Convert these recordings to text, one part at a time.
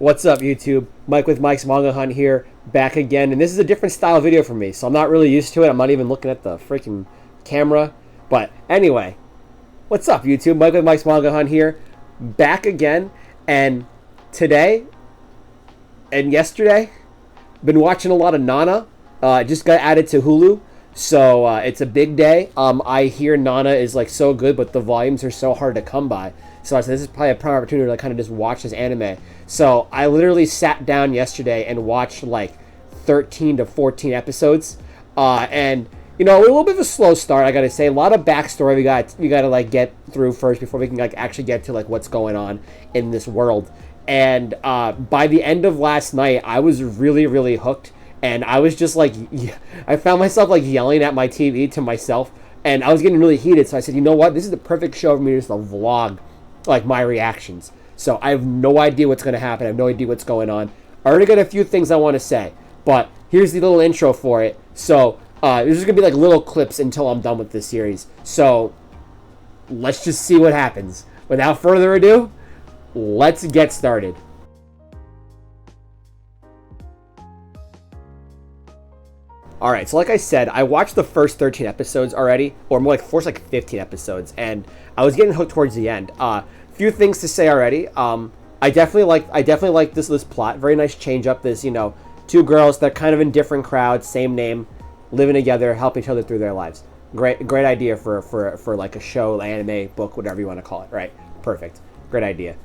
What's up, YouTube? Mike with Mike's Manga Hunt here, back again. And this is a different style video for me, so I'm not really used to it. I'm not even looking at the freaking camera. But anyway, what's up, YouTube? Mike with Mike's Manga Hunt here, back again. And today and yesterday, been watching a lot of Nana. Just got added to Hulu, so it's a big day. I hear Nana is like so good, but the volumes are so hard to come by. So I said, this is probably a prime opportunity to kind of just watch this anime. So I literally sat down yesterday and watched like 13 to 14 episodes. And, you know, a little bit of a slow start, I gotta say. A lot of backstory we gotta like get through first before we can like actually get to like what's going on in this world. And by the end of last night, I was really, really hooked. And I was just like, I found myself like yelling at my TV to myself. And I was getting really heated. So I said, you know what? This is the perfect show for me to just vlog like my reactions. So I have no idea what's going to happen. I have no idea what's going on. I already got a few things I want to say, but here's the little intro for it. So this is going to be like little clips until I'm done with this series. So let's just see what happens. Without further ado, let's get started. Alright, so like I said, I watched the first 13 episodes already, or more like first like 15 episodes, and I was getting hooked towards the end. Few things to say already. I definitely like this plot. Very nice change up. This, you know, two girls that are kind of in different crowds, same name, living together, help each other through their lives. Great idea for like a show, anime, book, whatever you want to call it. Right? Perfect. Great idea.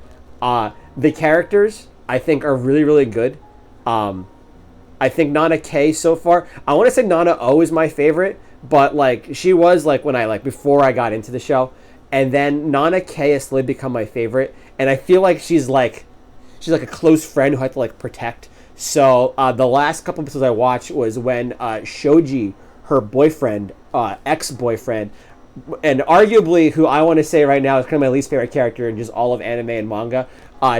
The characters I think are really, really good. I think Nana K so far. I want to say Nana O is my favorite, but like she was like when I like before I got into the show, and then Nana K has slowly become my favorite, and I feel like she's like a close friend who I have to like protect. So the last couple episodes I watched was when Shoji, her boyfriend, ex-boyfriend, and arguably who I want to say right now is kind of my least favorite character in just all of anime and manga,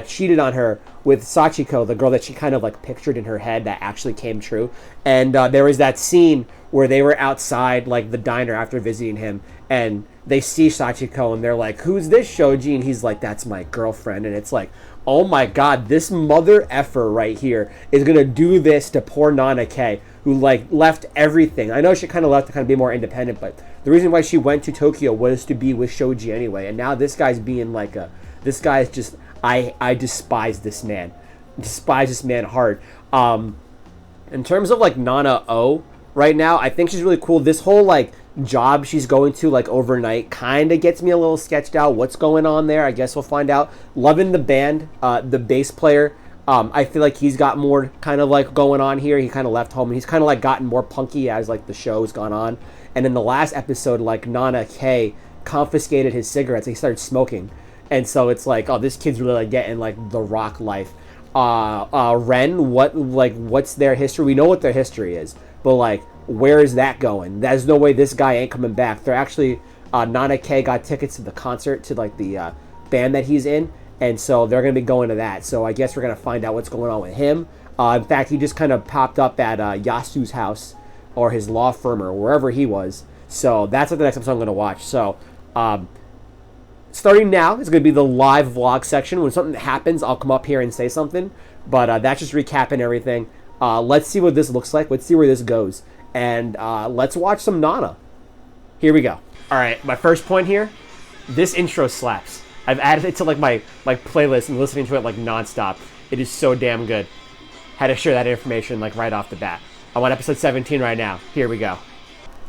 cheated on her with Sachiko, the girl that she kind of like pictured in her head that actually came true. And there was that scene where they were outside like the diner after visiting him, and they see Sachiko and they're like, who's this, Shoji? And he's like, that's my girlfriend. And it's like, oh my god, this mother effer right here is gonna do this to poor Nana K, who like left everything. I know she kind of left to kind of be more independent, but the reason why she went to Tokyo was to be with Shoji anyway. And now this guy's being like this guy's just, I despise this man. Despise this man hard. In terms of like Nana O right now, I think she's really cool. This whole like job she's going to like overnight kind of gets me a little sketched out. What's going on there? I guess we'll find out. Loving the band, the bass player. I feel like he's got more kind of like going on here. He kind of left home and he's kind of like gotten more punky as like the show's gone on. And in the last episode, like Nana K confiscated his cigarettes and he started smoking. And so it's like, oh, this kid's really like getting like the rock life. Ren, what's their history? We know what their history is, but like, where is that going? There's no way this guy ain't coming back. They're actually, Nana K got tickets to the concert to like the band that he's in, and so they're gonna be going to that. So I guess we're gonna find out what's going on with him. In fact, he just kind of popped up at Yasu's house or his law firm or wherever he was. So that's what the next episode I'm gonna watch. So. Starting now is going to be the live vlog section. When something happens, I'll come up here and say something. But that's just recapping everything. Let's see what this looks like. Let's see where this goes. And let's watch some Nana. Here we go. All right, my first point here. This intro slaps. I've added it to like my playlist and listening to it like nonstop. It is so damn good. Had to share that information like right off the bat. I'm on episode 17 right now. Here we go.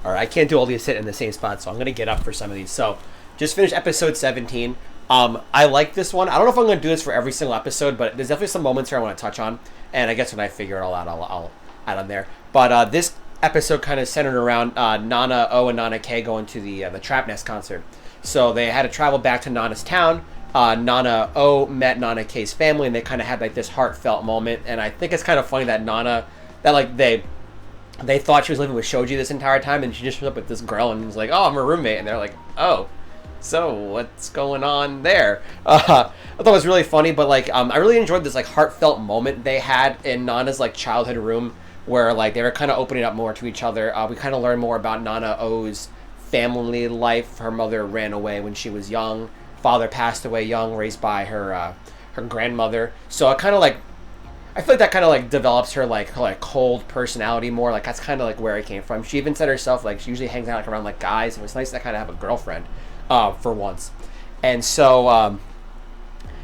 All right, I can't do all these sitting in the same spot, so I'm going to get up for some of these. So. Just finished episode 17. I like this one. I don't know if I'm going to do this for every single episode, but there's definitely some moments here I want to touch on. And I guess when I figure it all out, I'll add on there. But this episode kind of centered around Nana O and Nana K going to the Trap Nest concert. So they had to travel back to Nana's town. Nana O met Nana K's family, and they kind of had like this heartfelt moment. And I think it's kind of funny that they thought she was living with Shoji this entire time, and she just showed up with this girl and was like, oh, I'm her roommate. And they're like, oh. So what's going on there? I thought it was really funny, but like I really enjoyed this like heartfelt moment they had in Nana's like childhood room, where like they were kind of opening up more to each other. We kind of learned more about Nana O's family life. Her mother ran away when she was young. Father passed away young, raised by her grandmother. So it kind of like I feel like that kind of like develops her like cold personality more. Like that's kind of like where it came from. She even said herself like she usually hangs out like around like guys. It was nice to kind of have a girlfriend, for once. And so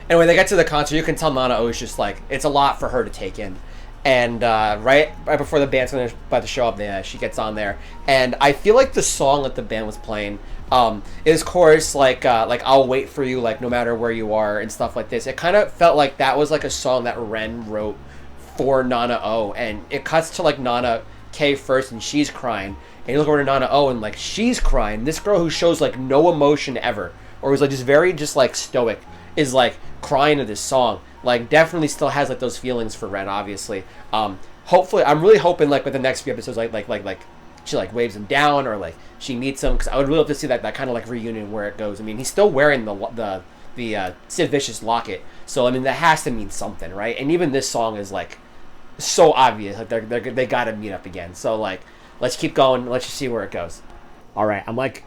anyway, they get to the concert. You can tell Nana O is just like it's a lot for her to take in. And right before the band's about to show up, she gets on there, and I feel like the song that the band was playing is chorus like I'll wait for you, like no matter where you are and stuff like this. It kind of felt like that was like a song that Ren wrote for Nana O, and it cuts to like Nana K first, and she's crying, and you look over to Nana O, and like she's crying. This girl who shows like no emotion ever, or was like just very just like stoic, is like crying to this song. Like definitely still has like those feelings for Ren, obviously. Hopefully, I'm really hoping like with the next few episodes, like she like waves him down or like she meets him, because I would really love to see that kind of like reunion where it goes. I mean, he's still wearing the Sid Vicious locket, so I mean that has to mean something, right? And even this song is like so obvious, like they gotta meet up again. So like let's keep going, let's just see where it goes. All right, I'm like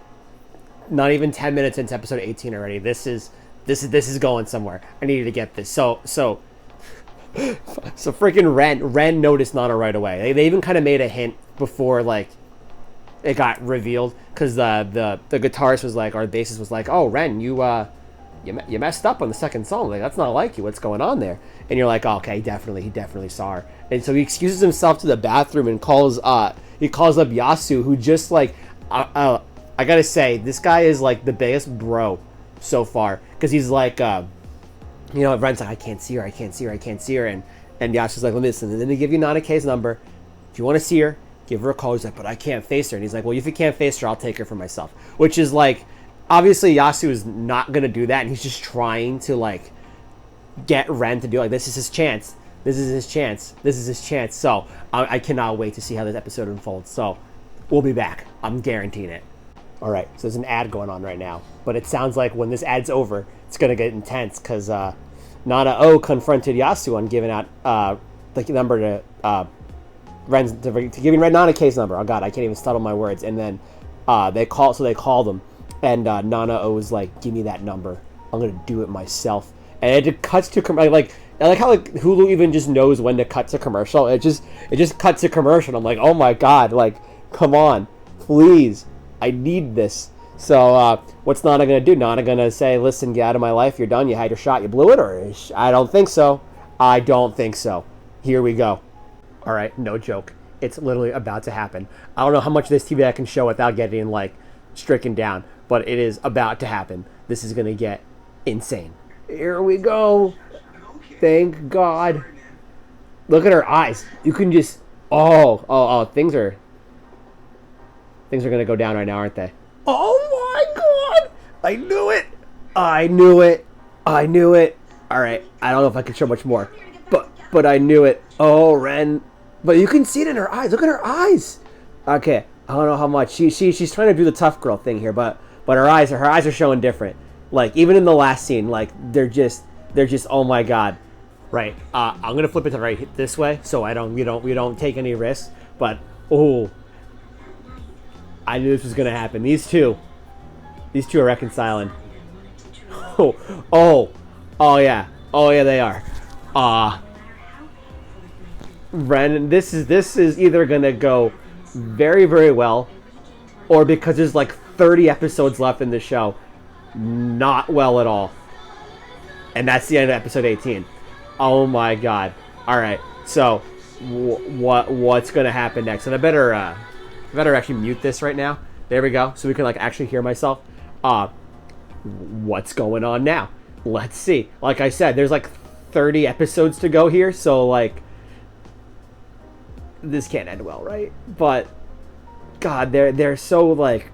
not even 10 minutes into episode 18 already. This is going somewhere. I needed to get this. So freaking Ren noticed Nana right away. They even kind of made a hint before like it got revealed, because the guitarist was like, or the bassist was like, oh Ren, you messed up on the second song. Like that's not like you. What's going on there? And you're like, oh, okay, he definitely saw her. And so he excuses himself to the bathroom and calls up Yasu, who just like I gotta say, this guy is like the biggest bro so far, because he's like Ren's like, I can't see her, and Yasha's like, listen, and then they give you Nana K's number. If you want to see her, give her a call. He's like, but I can't face her. And he's like, well, if you can't face her, I'll take her for myself. Which is like, obviously Yasu is not gonna do that, and he's just trying to like get Ren to do like, this is his chance. So I cannot wait to see how this episode unfolds. So we'll be back. I'm guaranteeing it. All right, so there's an ad going on right now, but it sounds like when this ad's over, it's gonna get intense, because Nana O confronted Yasu on giving out the number to Ren's, to giving Ren Nana K's number. Oh God, I can't even stutter my words. And then they called them, and Nana O was like, "Give me that number. I'm gonna do it myself." And it cuts to like I like how like Hulu even just knows when to cut to commercial. It just cuts to commercial. I'm like, oh my God, like come on, please. I need this. So what's Nana going to do? Nana going to say, listen, get out of my life. You're done. You had your shot. You blew it? Or I don't think so. Here we go. All right. No joke. It's literally about to happen. I don't know how much of this TV I can show without getting like stricken down, but it is about to happen. This is going to get insane. Here we go. Thank God. Look at her eyes. You can just... Oh, things are going to go down right now, aren't they? Oh my God! I knew it! All right, I don't know if I can show much more, but I knew it. Oh, Ren. But you can see it in her eyes. Look at her eyes. Okay, I don't know how much. She's trying to do the tough girl thing here, but her eyes are showing different. Like, even in the last scene, like, they're just, oh my God. Right, I'm going to flip it to right this way, so we don't take any risks, but, oh, I knew this was going to happen. These two are reconciling. Oh yeah, they are. Ren, this is either going to go very, very well, or because there's like 30 episodes left in the show, not well at all. And that's the end of episode 18. Oh my God. All right. So what's going to happen next? And I better actually mute this right now. There we go. So we can like actually hear myself. What's going on now? Let's see. Like I said, there's like 30 episodes to go here, so like this can't end well, right? But God, they're so like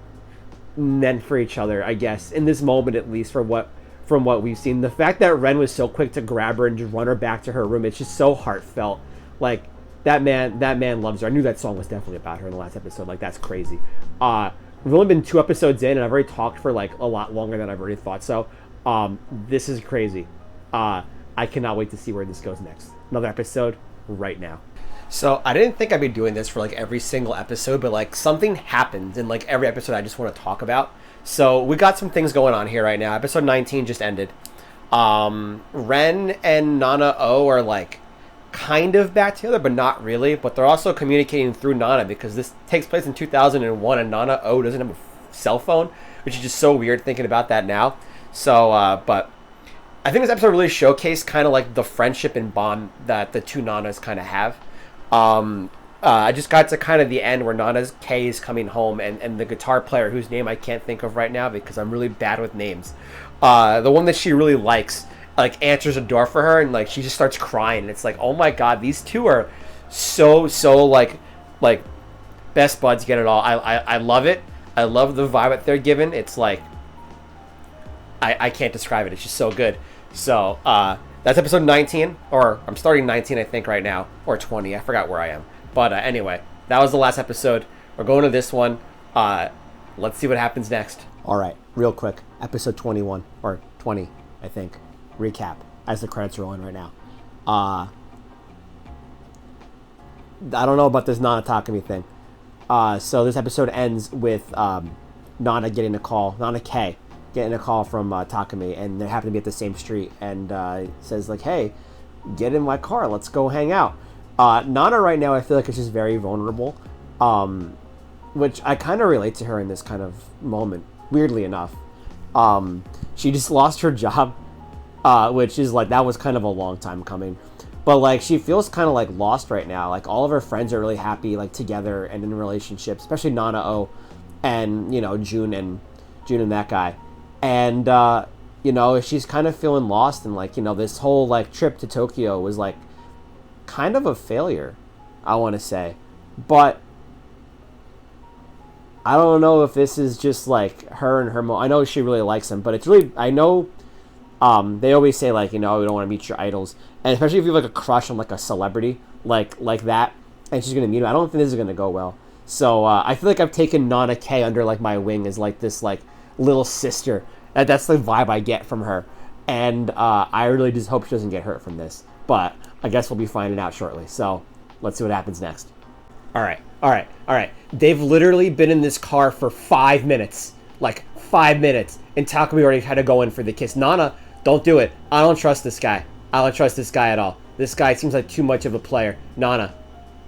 meant for each other, I guess, in this moment at least, from what we've seen. The fact that Ren was so quick to grab her and just run her back to her room, it's just so heartfelt. Like that man loves her. I knew that song was definitely about her in the last episode. Like that's crazy. We've only been 2 episodes in, and I've already talked for like a lot longer than I've already thought. So this is crazy. I cannot wait to see where this goes next. Another episode right now. So I didn't think I'd be doing this for like every single episode, but like something happened in like every episode I just want to talk about. So we got some things going on here right now. Episode 19 just ended. Ren and Nana O are like kind of back together, but not really. But they're also communicating through Nana because this takes place in 2001, and Nana O doesn't have a cell phone, which is just so weird thinking about that now. So, but I think this episode really showcased kind of like the friendship and bond that the two Nanas kind of have. I just got to kind of the end where Nana's K is coming home, and the guitar player, whose name I can't think of right now because I'm really bad with names, the one that she really likes, like answers a door for her, and like she just starts crying, and it's like, oh my god, these two are so like best buds, get it all. I love it. I love the vibe that they're given. It's like I can't describe it. It's just so good. So that's episode 19, or I'm starting 19 I think right now, or 20. I forgot where I am. But anyway, that was the last episode. We're going to this one. Let's see what happens next. All right, real quick, episode 21 or 20, I think. Recap as the credits are rolling right now. I don't know about this Nana Takumi thing. So this episode ends with Nana getting a call, Nana K getting a call from Takumi, and they happen to be at the same street, and says like, hey, get in my car, let's go hang out. Nana right now I feel like it's just very vulnerable, which I kind of relate to her in this kind of moment, weirdly enough. She just lost her job, which is like, that was kind of a long time coming. But like, she feels kind of like lost right now. Like, all of her friends are really happy, like together and in relationships, especially Nana O and, you know, June and that guy. And, you know, she's kind of feeling lost, and like, you know, this whole like trip to Tokyo was like kind of a failure, I want to say. But I don't know if this is just like her and her I know she really likes him, but it's really, I know they always say like, you know, we don't want to meet your idols, and especially if you have like a crush on like a celebrity like that, and she's gonna meet him, I don't think this is gonna go well. So I feel like I've taken Nana K under like my wing as like this like little sister. That's the vibe I get from her, and I really just hope she doesn't get hurt from this, but I guess we'll be finding out shortly. So let's see what happens next. All right. They've literally been in this car for 5 minutes, like 5 minutes, and Takumi already had to go in for the kiss. Nana, don't do it. I don't trust this guy. I don't trust this guy at all. This guy seems like too much of a player. Nana,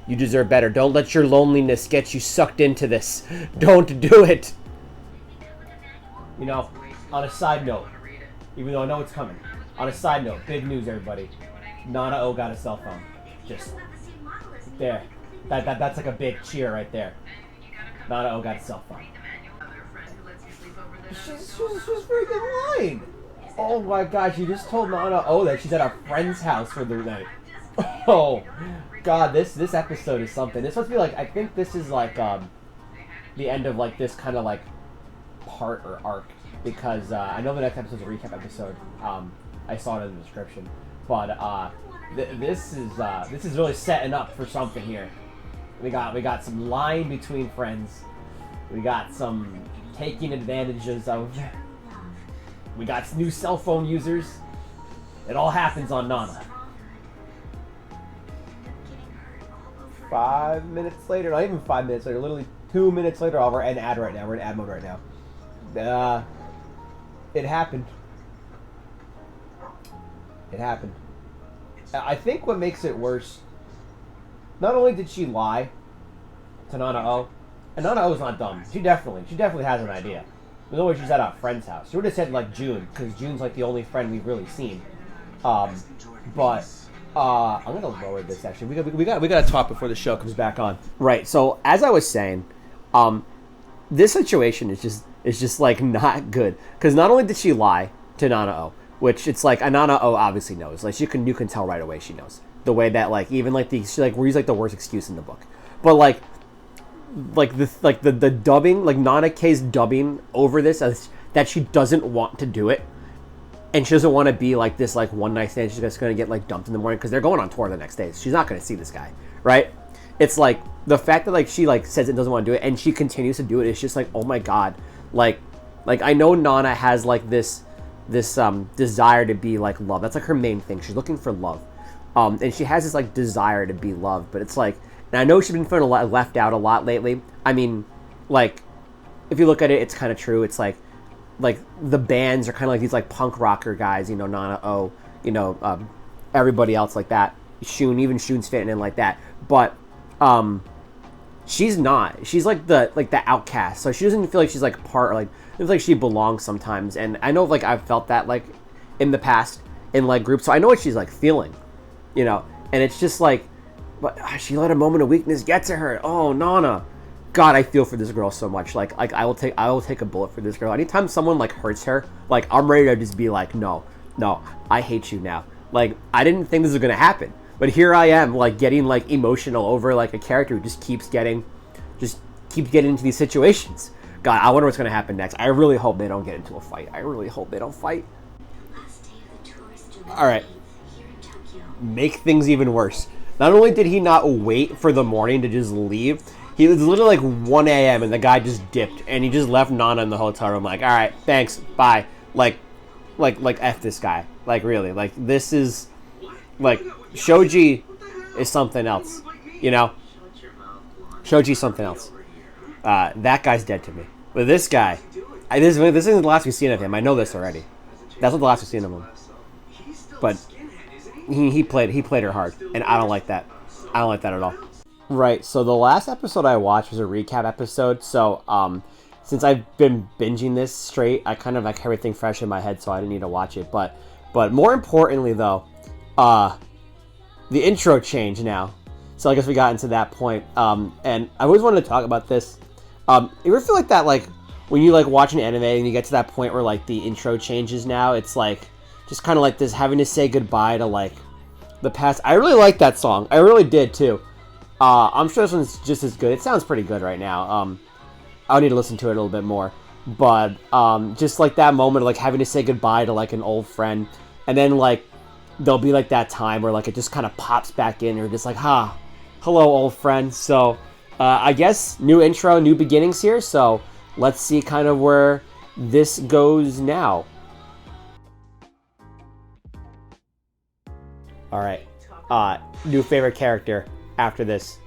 you deserve better. Don't let your loneliness get you sucked into this. Don't do it. You know, on a side note, even though I know it's coming, on a side note, big news, everybody. Nana O got a cell phone. Just there. That's like a big cheer right there. Nana O got a cell phone. She's freaking lying. Oh my god, she just told Nana O that she's at a friend's house for the night. Oh god, this episode is something. This must be like, I think this is like the end of like this kind of like part or arc, because I know the next episode's a recap episode. I saw it in the description, but this is really setting up for something here. We got some lying between friends. We got some taking advantages of. We got new cell phone users. It all happens on Nana. 5 minutes later, not even 5 minutes later, literally 2 minutes later. Oh, we're in ad right now. We're in ad mode right now. It happened. It happened. I think what makes it worse, not only did she lie to Nana O, and Nana O's not dumb. She definitely has an idea. There's no way she's at a friend's house. She would have said like June, because June's like the only friend we've really seen. But I'm gonna lower this actually. We got to talk before the show comes back on. Right. So as I was saying, this situation is just like not good, because not only did she lie to Nana O, which it's like Nana O obviously knows. Like you can tell right away she knows. The way that like even like she like we're like the worst excuse in the book, but like the dubbing, like Nana K's dubbing over this as that she doesn't want to do it, and she doesn't want to be like this like one night stand. She's just gonna get like dumped in the morning because they're going on tour the next day. She's not gonna see this guy, right? It's like the fact that like she like says it doesn't want to do it and she continues to do it. It's just like, oh my god, like I know Nana has like this desire to be like loved. That's like her main thing. She's looking for love, and she has this like desire to be loved. But it's like, and I know she's been feeling left out a lot lately. I mean, like if you look at it, it's kind of true. It's like the bands are kind of like these like punk rocker guys, you know, Nana O, you know, everybody else like that. Even Shun's fitting in like that. But she's not. She's like the outcast. So she doesn't feel like she's like part, like it feels like she belongs sometimes. And I know like I've felt that like in the past in like groups. So I know what she's like feeling, you know. And it's just like, but she let a moment of weakness get to her. Oh, Nana. God, I feel for this girl so much. Like I will take a bullet for this girl. Anytime someone like hurts her, like I'm ready to just be like, no, I hate you now. Like I didn't think this was gonna happen, but here I am, like getting like emotional over like a character who just keeps getting into these situations. God, I wonder what's gonna happen next. I really hope they don't get into a fight. I really hope they don't fight. All right, make things even worse. Not only did he not wait for the morning to just leave. He was literally like 1 a.m. and the guy just dipped and he just left Nana in the hotel room like, all right, thanks, bye. Like F this guy. Like really, like this is like Shoji is something else, you know? Shoji's something else. That guy's dead to me. But this guy, this isn't the last we've seen of him. I know this already. That's not the last we've seen of him. But he played her hard and I don't like that. I don't like that at all. Right, so the last episode I watched was a recap episode, so since I've been binging this straight, I kind of like everything fresh in my head, so I didn't need to watch it, but more importantly though, the intro changed now, so I guess we got into that point, and I always wanted to talk about this. You ever feel like that, like, when you like watch an anime and you get to that point where like the intro changes now, it's like, just kind of like this having to say goodbye to like the past. I really like that song, I really did too. I'm sure this one's just as good. It sounds pretty good right now. I'll need to listen to it a little bit more. But just like that moment of like having to say goodbye to like an old friend. And then like there'll be like that time where like it just kind of pops back in. You're just like, hello old friend. So I guess new intro, new beginnings here. So let's see kind of where this goes now. All right. New favorite character. After this,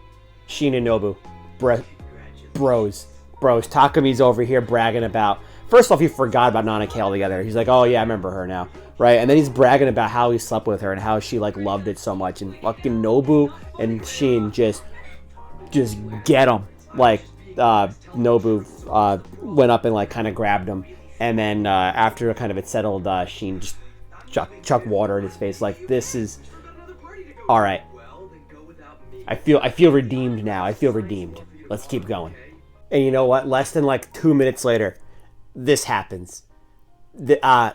Shin and Nobu, bros. Takami's over here bragging about. First off, he forgot about Nanake altogether. He's like, "Oh yeah, I remember her now, right?" And then he's bragging about how he slept with her and how she like loved it so much. And fucking Nobu and Shin just get him. Like Nobu went up and like kind of grabbed him, and then after kind of it settled, Shin just chuck water in his face. Like this is all right. I feel redeemed now. I feel redeemed. Let's keep going. And you know what? Less than like 2 minutes later, this happens. I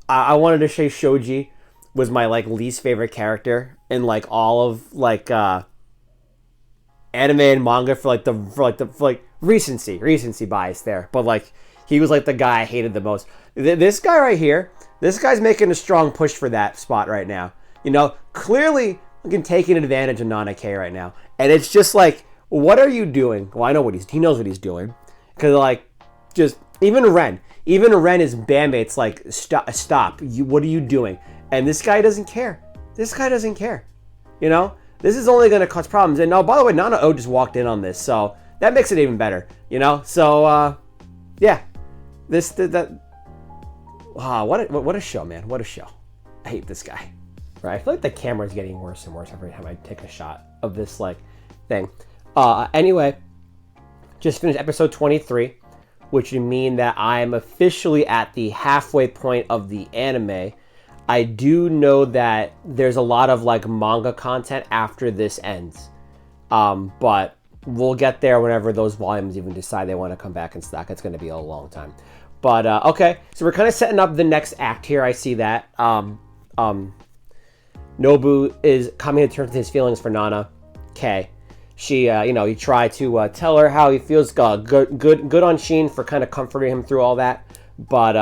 wanted to say Shoji was my like least favorite character in like all of like anime and manga for recency bias there. But like he was like the guy I hated the most. This guy right here, this guy's making a strong push for that spot right now. You know, clearly taking advantage of Nanake right now, and it's just like, what are you doing? Well, I know he knows what he's doing, because like, just even Ren is bandmates like, stop, what are you doing? And this guy doesn't care. You know, this is only going to cause problems. And by the way, Nana O just walked in on this, so that makes it even better. You know, so yeah, what a show, man! What a show! I hate this guy. Right, I feel like the camera's getting worse and worse every time I take a shot of this like thing. Anyway, just finished episode 23, which would mean that I'm officially at the halfway point of the anime. I do know that there's a lot of like manga content after this ends, but we'll get there whenever those volumes even decide they want to come back in stock. It's going to be a long time, but okay. So we're kind of setting up the next act here. I see that. Nobu is coming to terms with his feelings for Nana K. She, he tried to tell her how he feels. Good on Shin for kind of comforting him through all that. But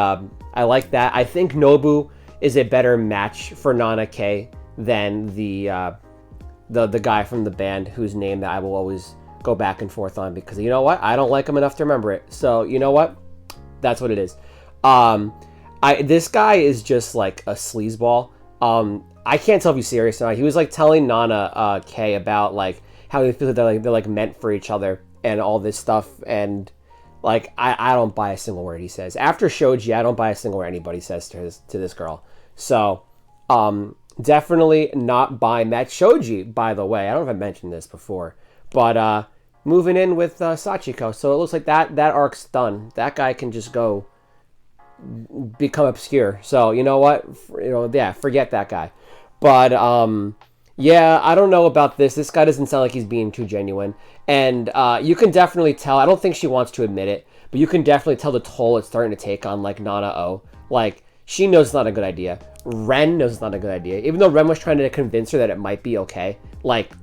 I like that. I think Nobu is a better match for Nana K than the guy from the band whose name that I will always go back and forth on, because you know what? I don't like him enough to remember it. So you know what? That's what it is. This guy is just like a sleazeball. I can't tell if he's serious or not. He was like telling Nana K about like how he feels that they're like meant for each other and all this stuff, and like I don't buy a single word he says. After Shoji, I don't buy a single word anybody says to this girl. So Definitely not buying that. Shoji, by the way, I don't know if I mentioned this before, but moving in with Sachiko. So it looks like that arc's done. That guy can just go become obscure. So you know what? Yeah, forget that guy. But yeah, I don't know about this. This guy doesn't sound like he's being too genuine, and you can definitely tell. I don't think she wants to admit it, but you can definitely tell the toll it's starting to take on like Nana O. Like she knows it's not a good idea. Ren knows it's not a good idea, even though Ren was trying to convince her that it might be okay. Like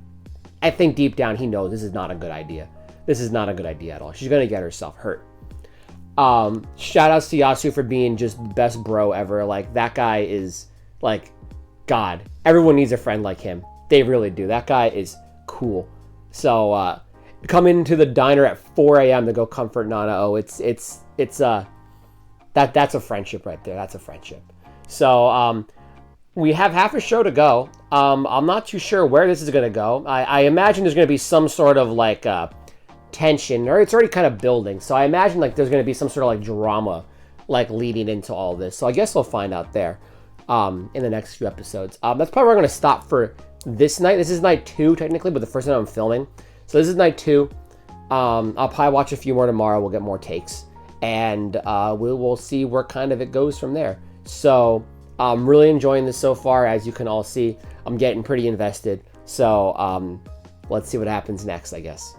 I think deep down he knows this is not a good idea. This is not a good idea at all. She's gonna get herself hurt. Shout out to Yasu for being just the best bro ever. Like that guy is like God. Everyone needs a friend like him. They really do. That guy is cool. So coming into the diner at 4 a.m. to go comfort Nana. Oh, it's that's a friendship right there. That's a friendship. So we have half a show to go. I'm not too sure where this is gonna go. I imagine there's gonna be some sort of like tension, or it's already kind of building. So I imagine like there's gonna be some sort of like drama like leading into all this. So I guess we'll find out there in the next few episodes. That's probably where I'm gonna stop for this night. This is night 2 technically, but the first night I'm filming. So this is night 2. I'll probably watch a few more tomorrow. We'll get more takes, and we will see where kind of it goes from there. So I'm really enjoying this so far. As you can all see, I'm getting pretty invested. So let's see what happens next, I guess.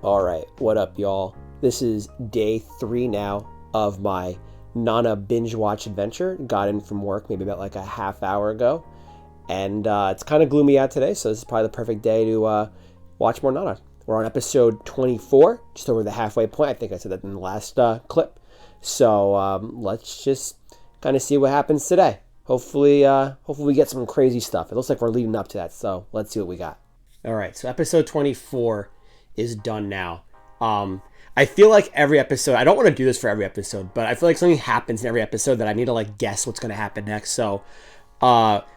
All right, what up, y'all? This is day 3 now of my Nana binge watch adventure. Got in from work maybe about like a half hour ago, and it's kind of gloomy out today, so this is probably the perfect day to watch more Nana. We're on episode 24, just over the halfway point. I think I said that in the last clip. So let's just kind of see what happens today. Hopefully we get some crazy stuff. It looks like we're leading up to that, so let's see what we got. All right, so episode 24 is done now. I feel like every episode, I don't want to do this for every episode, but I feel like something happens in every episode that I need to like guess what's going to happen next. So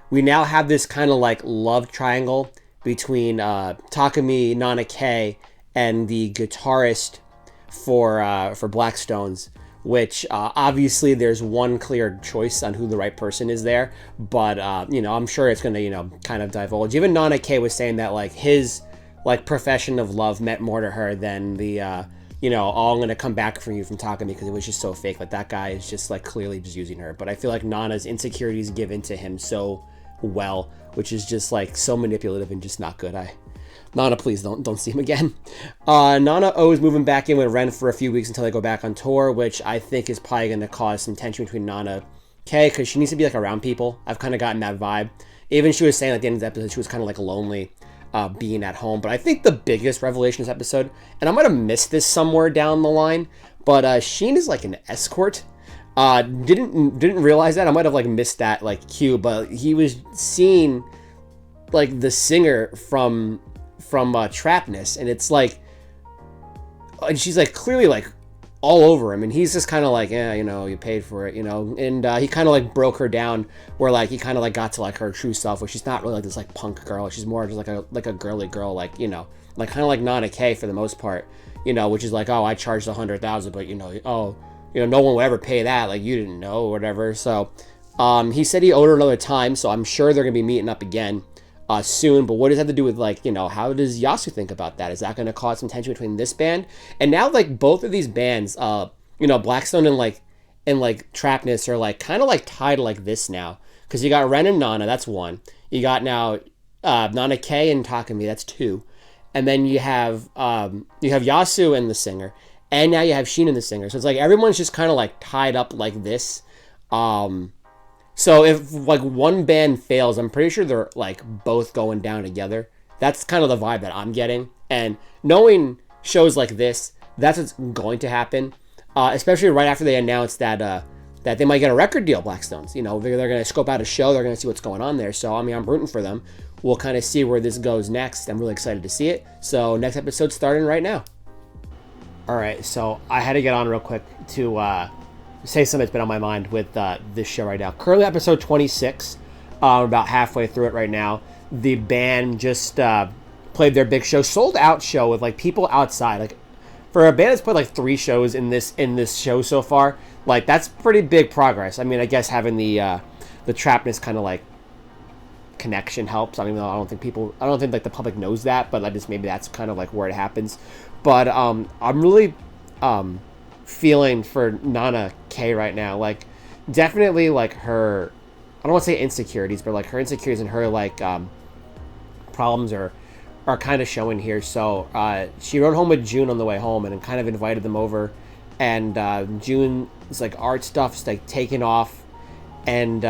we now have this kind of like love triangle between Takumi, Nana K, and the guitarist for Blackstones, which obviously there's one clear choice on who the right person is there, but I'm sure it's going to kind of divulge. Even Nana K was saying that like his like profession of love meant more to her than the oh, I'm gonna come back for you from Takumi, because it was just so fake. Like that guy is just like clearly just using her. But I feel like Nana's insecurities give into him so well, which is just like so manipulative and just not good. Nana, please don't see him again. Nana O is moving back in with Ren for a few weeks until they go back on tour, which I think is probably gonna cause some tension between Nana K, because she needs to be like around people. I've kind of gotten that vibe. Even she was saying at the end of the episode she was kind of like lonely. Being at home. But I think the biggest revelation of this episode, and I might have missed this somewhere down the line, but Sheen is like an escort. Didn't realize that. I might have like missed that like cue, but he was seeing like the singer from Trapness, and it's like, and she's like clearly like all over him, and he's just kind of like, yeah, you paid for it, and he kind of like broke her down, where like he kind of like got to like her true self, where she's not really like this like punk girl. She's more just like a girly girl, like like kind of like Nana K for the most part, which is like, oh, I charged 100,000, but no one will ever pay that, like you didn't know or whatever. So he said he owed her another time, so I'm sure they're gonna be meeting up again soon. But what does that have to do with like how does Yasu think about that? Is that going to cause some tension between this band and now like both of these bands, Blackstone and like Trapness are like kind of like tied like this now, because you got Ren and Nana, that's one. You got now Nana K and Takumi, that's 2, and then you have Yasu and the singer, and now you have Sheen and the singer. So it's like everyone's just kind of like tied up like this. So if like one band fails, I'm pretty sure they're like both going down together. That's kind of the vibe that I'm getting. And knowing shows like this, that's what's going to happen. Especially right after they announced that they might get a record deal, Blackstones. They're going to scope out a show. They're going to see what's going on there. So, I'm rooting for them. We'll kind of see where this goes next. I'm really excited to see it. So next episode's starting right now. All right, so I had to get on real quick to say something that's been on my mind with this show right now. Currently episode 26. We're about halfway through it right now. The band just played their big show, sold out show with like people outside. Like for a band that's played like 3 shows in this show so far, like that's pretty big progress. I mean, I guess having the Trapness kind of like connection helps. I mean, I don't think like the public knows that, but like just maybe that's kind of like where it happens. But I'm really feeling for Nana K right now. Like definitely like her, I don't want to say insecurities, but like her insecurities and her like problems are kind of showing here. So she rode home with June on the way home and kind of invited them over, and June's like art stuff's like taking off, and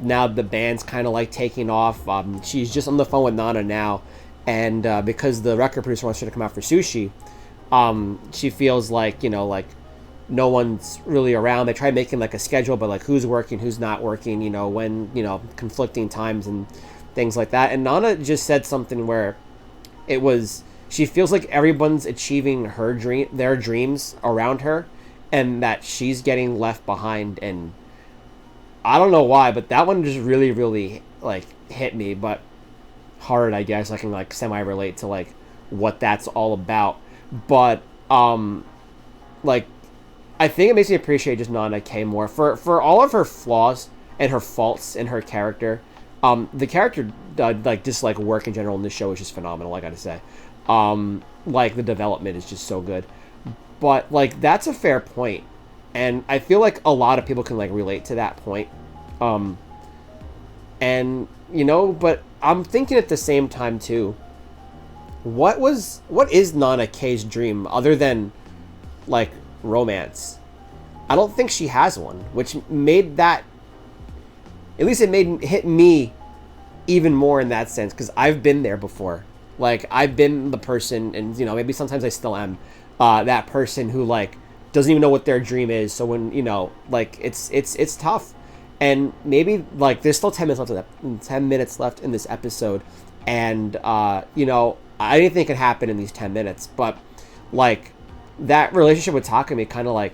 now the band's kind of like taking off. She's just on the phone with Nana now, and because the record producer wants her to come out for sushi, she feels like, you know, like no one's really around. They try making like a schedule, but like who's working, who's not working, you know, when, you know, conflicting times and things like that. And Nana just said something where it was, she feels like everyone's achieving their dreams around her, and that she's getting left behind. And I don't know why, but that one just really, really like hit me, but hard, I guess. I can like semi-relate to like what that's all about. But like I think it makes me appreciate just Nana K more for all of her flaws and her faults in her character. The character like just like work in general in this show is just phenomenal, I gotta say. Like the development is just so good. But like that's a fair point, and I feel like a lot of people can like relate to that point. And you know, but I'm thinking at the same time too, what is Nana K's dream other than like romance? I don't think she has one, which made that, at least it hit me even more in that sense, because I've been there before. Like I've been the person, and you know, maybe sometimes I still am, that person who like doesn't even know what their dream is. So when, you know, like it's tough, and maybe like there's still 10 minutes left in this episode, and you know, anything can happen in these 10 minutes, but like that relationship with Takumi kind of like,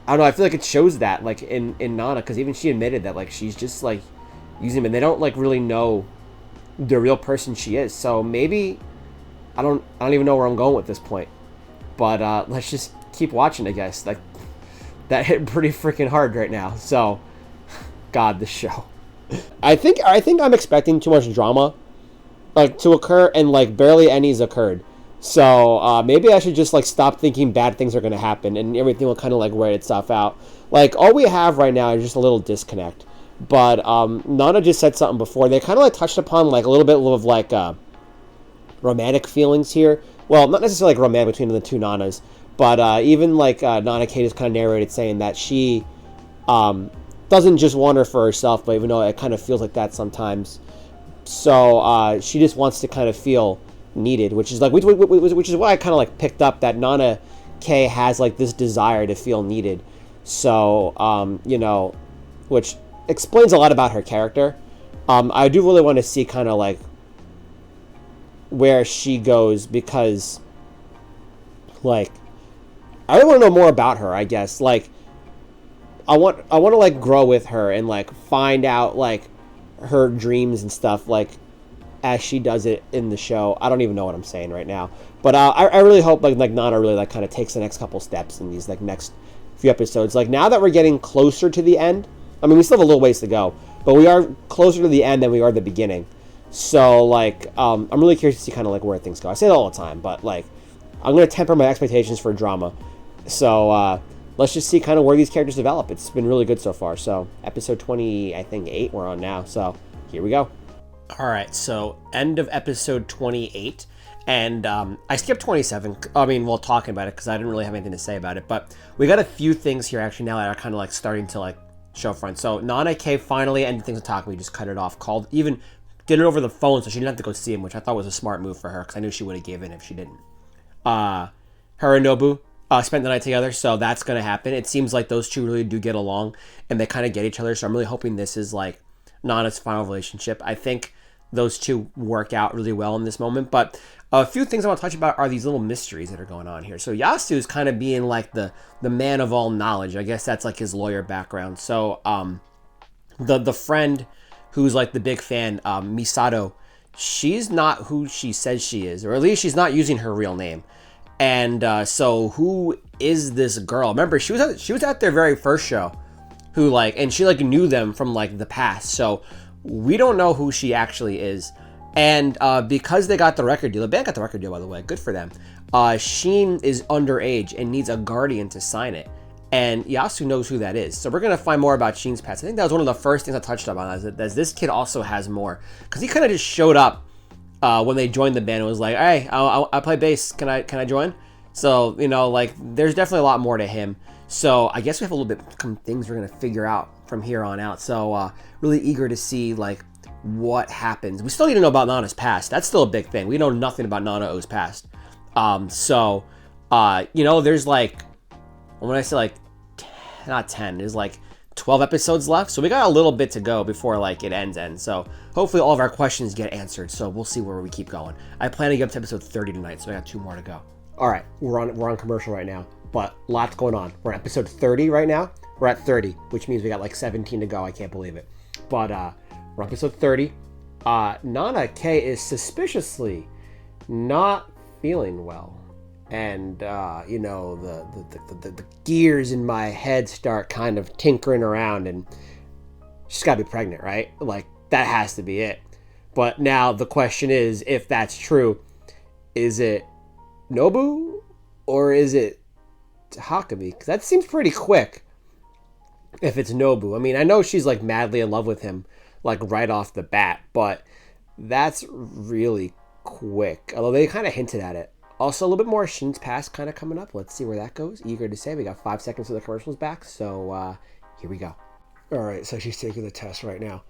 I don't know, I feel like it shows that like in Nana, because even she admitted that like she's just like using him, and they don't like really know the real person she is. So maybe I don't even know where I'm going with this point, but let's just keep watching, I guess. Like that hit pretty freaking hard right now. So God, this show. I think I'm expecting too much drama like to occur, and like barely any's occurred. So maybe I should just like stop thinking bad things are going to happen, and everything will kind of like wear itself out. Like all we have right now is just a little disconnect. But Nana just said something before. They kind of like touched upon like a little bit of like romantic feelings here. Well, not necessarily like romantic between the two Nanas, but even like Nana K just kind of narrated saying that she doesn't just want her for herself, but even though it kind of feels like that sometimes. So she just wants to kind of feel needed, which is like which is why I kind of like picked up that Nana K has like this desire to feel needed. So you know, which explains a lot about her character. I do really want to see kind of like where she goes, because like I really want to know more about her, I guess. Like I want to like grow with her and like find out like her dreams and stuff, like as she does it in the show. I don't even know what I'm saying right now, but I really hope like Nana really like kind of takes the next couple steps in these like next few episodes. Like now that we're getting closer to the end, I mean we still have a little ways to go, but we are closer to the end than we are the beginning. So like I'm really curious to see kind of like where things go. I say it all the time, but like I'm gonna temper my expectations for drama. So let's just see kind of where these characters develop. It's been really good so far. So episode 20, I think 8 we're on now. So here we go. All right, so end of episode 28, and I skipped 27. I mean, we'll talk about it because I didn't really have anything to say about it, but we got a few things here actually now that are kind of like starting to like show front. So Nana K finally ended things with Takumi, just cut it off, did it over the phone so she didn't have to go see him, which I thought was a smart move for her because I knew she would have given if she didn't. Her and Nobu spent the night together, so that's going to happen. It seems like those two really do get along, and they kind of get each other, so I'm really hoping this is like Nana's final relationship. I think those two work out really well in this moment, but a few things I want to touch about are these little mysteries that are going on here. So Yasu is kind of being like the man of all knowledge. I guess that's like his lawyer background. So the friend who's like the big fan, Misato, she's not who she says she is, or at least she's not using her real name. And so who is this girl? Remember, she was at their very first show, who like, and she like knew them from like the past. So we don't know who she actually is. And because they got the record deal, the band got the record deal, by the way, good for them. Sheen is underage and needs a guardian to sign it. And Yasu knows who that is. So we're going to find more about Sheen's past. I think that was one of the first things I touched up on, as this kid also has more. Because he kind of just showed up when they joined the band and was like, hey, I play bass. Can I join? So, you know, like, there's definitely a lot more to him. So I guess we have a little bit of things we're going to figure out from here on out. So really eager to see, like, what happens. We still need to know about Nana's past. That's still a big thing. We know nothing about Nana O's past. You know, there's like, when I say like, not 10, there's like 12 episodes left. So we got a little bit to go before like it ends. So hopefully all of our questions get answered. So we'll see where we keep going. I plan to get up to episode 30 tonight. So I got 2 more to go. All right. We're on commercial right now, but lots going on. We're at episode 30 right now. We're at 30, which means we got like 17 to go. I can't believe it. But, we're on episode 30. Nana K is suspiciously not feeling well. And, you know, the gears in my head start kind of tinkering around, and she's got to be pregnant, right? Like, that has to be it. But now the question is, if that's true, is it Nobu or is it Takumi? Because that seems pretty quick if it's Nobu. I mean, I know she's, like, madly in love with him, like, right off the bat, but that's really quick. Although they kind of hinted at it. Also, a little bit more Shin's past kind of coming up. Let's see where that goes. Eager to say. We got 5 seconds till the commercial's back, so here we go. All right, so she's taking the test right now.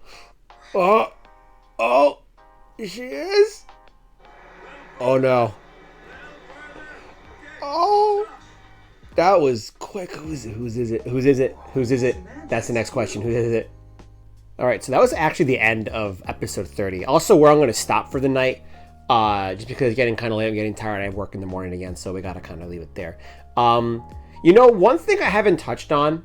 Oh, she is? Oh, no. Oh, that was quick. Whose is it? That's the next question. Who is it? All right, so that was actually the end of episode 30. Also, where I'm going to stop for the night, just because it's getting kind of late, I'm getting tired. I have work in the morning again, so we got to kind of leave it there. You know, one thing I haven't touched on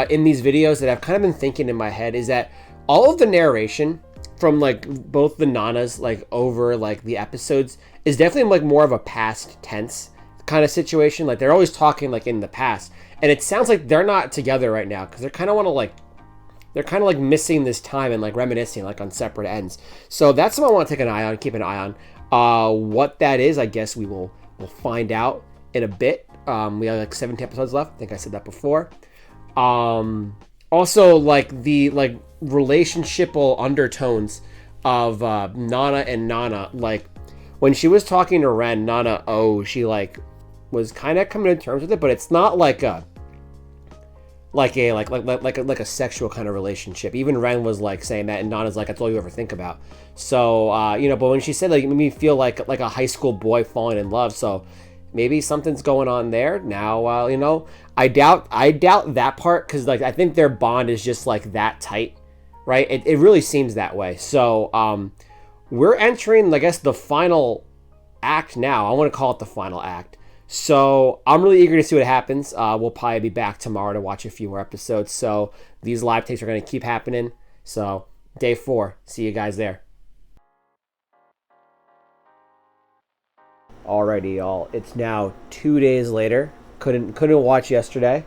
in these videos that I've kind of been thinking in my head is that all of the narration from like both the Nanas, like over like the episodes, is definitely like more of a past tense kind of situation. Like they're always talking like in the past, and it sounds like they're not together right now because they kind of want to like. They're kind of like missing this time and like reminiscing like on separate ends. So that's something I want to take an eye on, keep an eye on. What that is, I guess we'll find out in a bit. We have like 17 episodes left. I think I said that before. Also, like the like relationshipal undertones of Nana and Nana. Like when she was talking to Ren, Nana, she like was kind of coming to terms with it, but it's not like a sexual kind of relationship. Even Ren was like saying that, and Nana's like, that's all you ever think about. So you know, but when she said like, it made me feel like a high school boy falling in love. So maybe something's going on there. Now you know, I doubt that part, because like I think their bond is just like that tight, right? It really seems that way. So we're entering, I guess, the final act now. I want to call it the final act. So I'm really eager to see what happens. We'll probably be back tomorrow to watch a few more episodes. So these live takes are going to keep happening. So day 4, see you guys there. Alrighty, y'all. It's now 2 days later. Couldn't watch yesterday.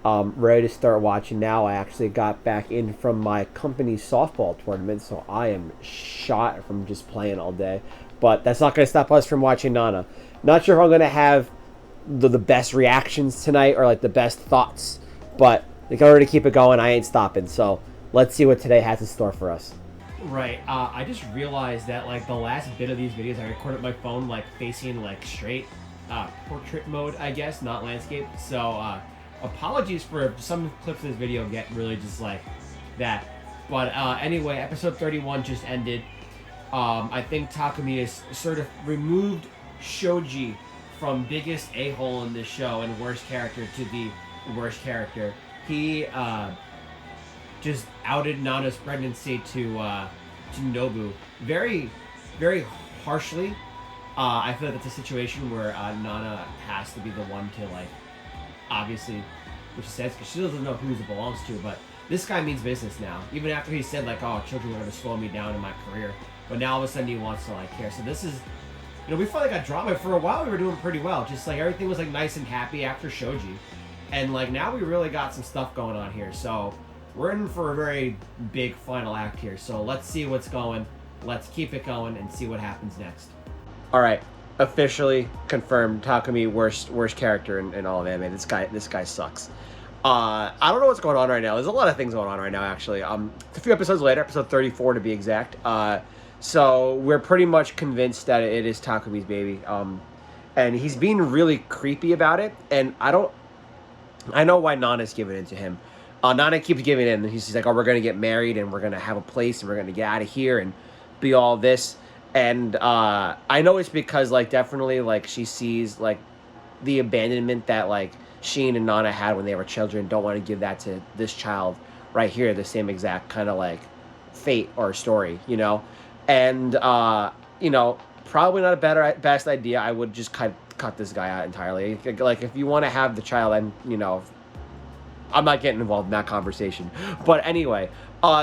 Ready to start watching now. I actually got back in from my company's softball tournament, so I am shot from just playing all day. But that's not going to stop us from watching Nana. Not sure if I'm going to have the best reactions tonight or like the best thoughts, but in order to keep it going, I ain't stopping. So let's see what today has in store for us. Right. I just realized that like the last bit of these videos I recorded my phone like facing like straight portrait mode, I guess, not landscape. So apologies for some clips of this video get really just like that. But anyway, episode 31 just ended. I think Takumi has sort of removed Shoji from biggest a-hole in this show and worst character to the worst character. He just outed Nana's pregnancy to Nobu very, very harshly. I feel like it's a situation where Nana has to be the one to like, obviously, which she says because she doesn't know who it belongs to, but this guy means business now. Even after he said like, "Oh, children are going to slow me down in my career," but now all of a sudden he wants to like care. So this is, we finally got drama. For a while we were doing pretty well. Just like everything was like nice and happy after Shoji, and like now we really got some stuff going on here. So we're in for a very big final act here. So let's see what's going. Let's keep it going and see what happens next. All right, officially confirmed. Takumi worst character in all of anime. This guy sucks. I don't know what's going on right now. There's a lot of things going on right now, actually. A few episodes later, episode 34 to be exact. So we're pretty much convinced that it is Takumi's baby. And he's being really creepy about it. And I know why Nana's giving in to him. Nana keeps giving in. And he's like, "Oh, we're going to get married and we're going to have a place and we're going to get out of here and be all this." And I know it's because, like, definitely, like, she sees, like, the abandonment that, like, Sheen and Nana had when they were children. Don't want to give that to this child right here, the same exact kind of, like, fate or story, And, probably not a best idea. I would just cut this guy out entirely. Like, if you want to have the child, and, I'm not getting involved in that conversation. But anyway,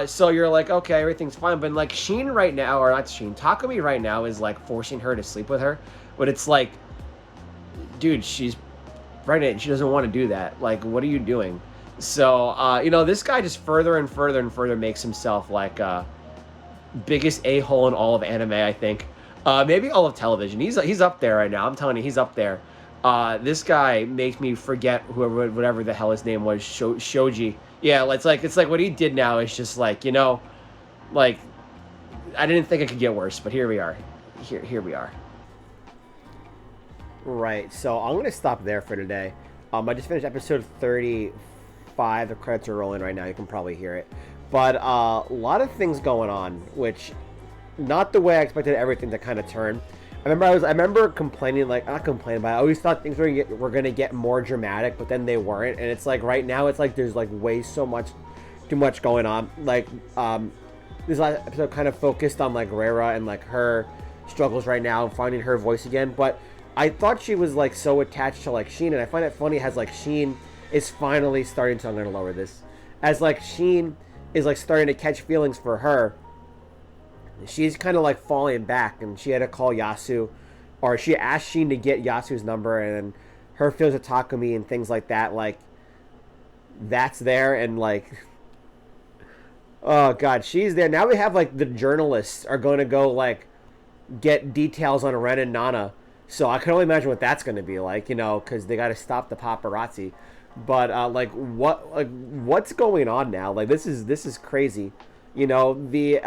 so you're like, okay, everything's fine. But, like, Sheen right now, or not Sheen, Takumi right now is, like, forcing her to sleep with her. But it's like, dude, she's pregnant and she doesn't want to do that. Like, what are you doing? So, this guy just further and further and further makes himself, like, biggest a-hole in all of anime, I think. Maybe all of television. He's up there right now. I'm telling you, he's up there. This guy makes me forget whatever the hell his name was, Shoji. Yeah, it's like what he did now is just like, like, I didn't think it could get worse, but here we are. Here we are. Right, so I'm going to stop there for today. I just finished episode 35. The credits are rolling right now. You can probably hear it. But a lot of things going on, which not the way I expected everything to kind of turn. I remember complaining, like, not complaining, but I always thought things were going to get more dramatic, but then they weren't. And it's like right now, it's like there's like too much going on. Like, this last episode kind of focused on like Rera and like her struggles right now, finding her voice again. But I thought she was like so attached to like Sheen, and I find it funny as like Sheen is finally starting to. I'm gonna lower this, as like Sheen is like starting to catch feelings for her. She's kind of like falling back, and she had to call Yasu, or she asked Sheen to get Yasu's number, and her feels of Takumi and things like that. Like, that's there, and like, oh god, she's there. Now we have like the journalists are going to go like get details on Ren and Nana, so I can only imagine what that's going to be like, because they got to stop the paparazzi. But what's going on now? Like, this is crazy. The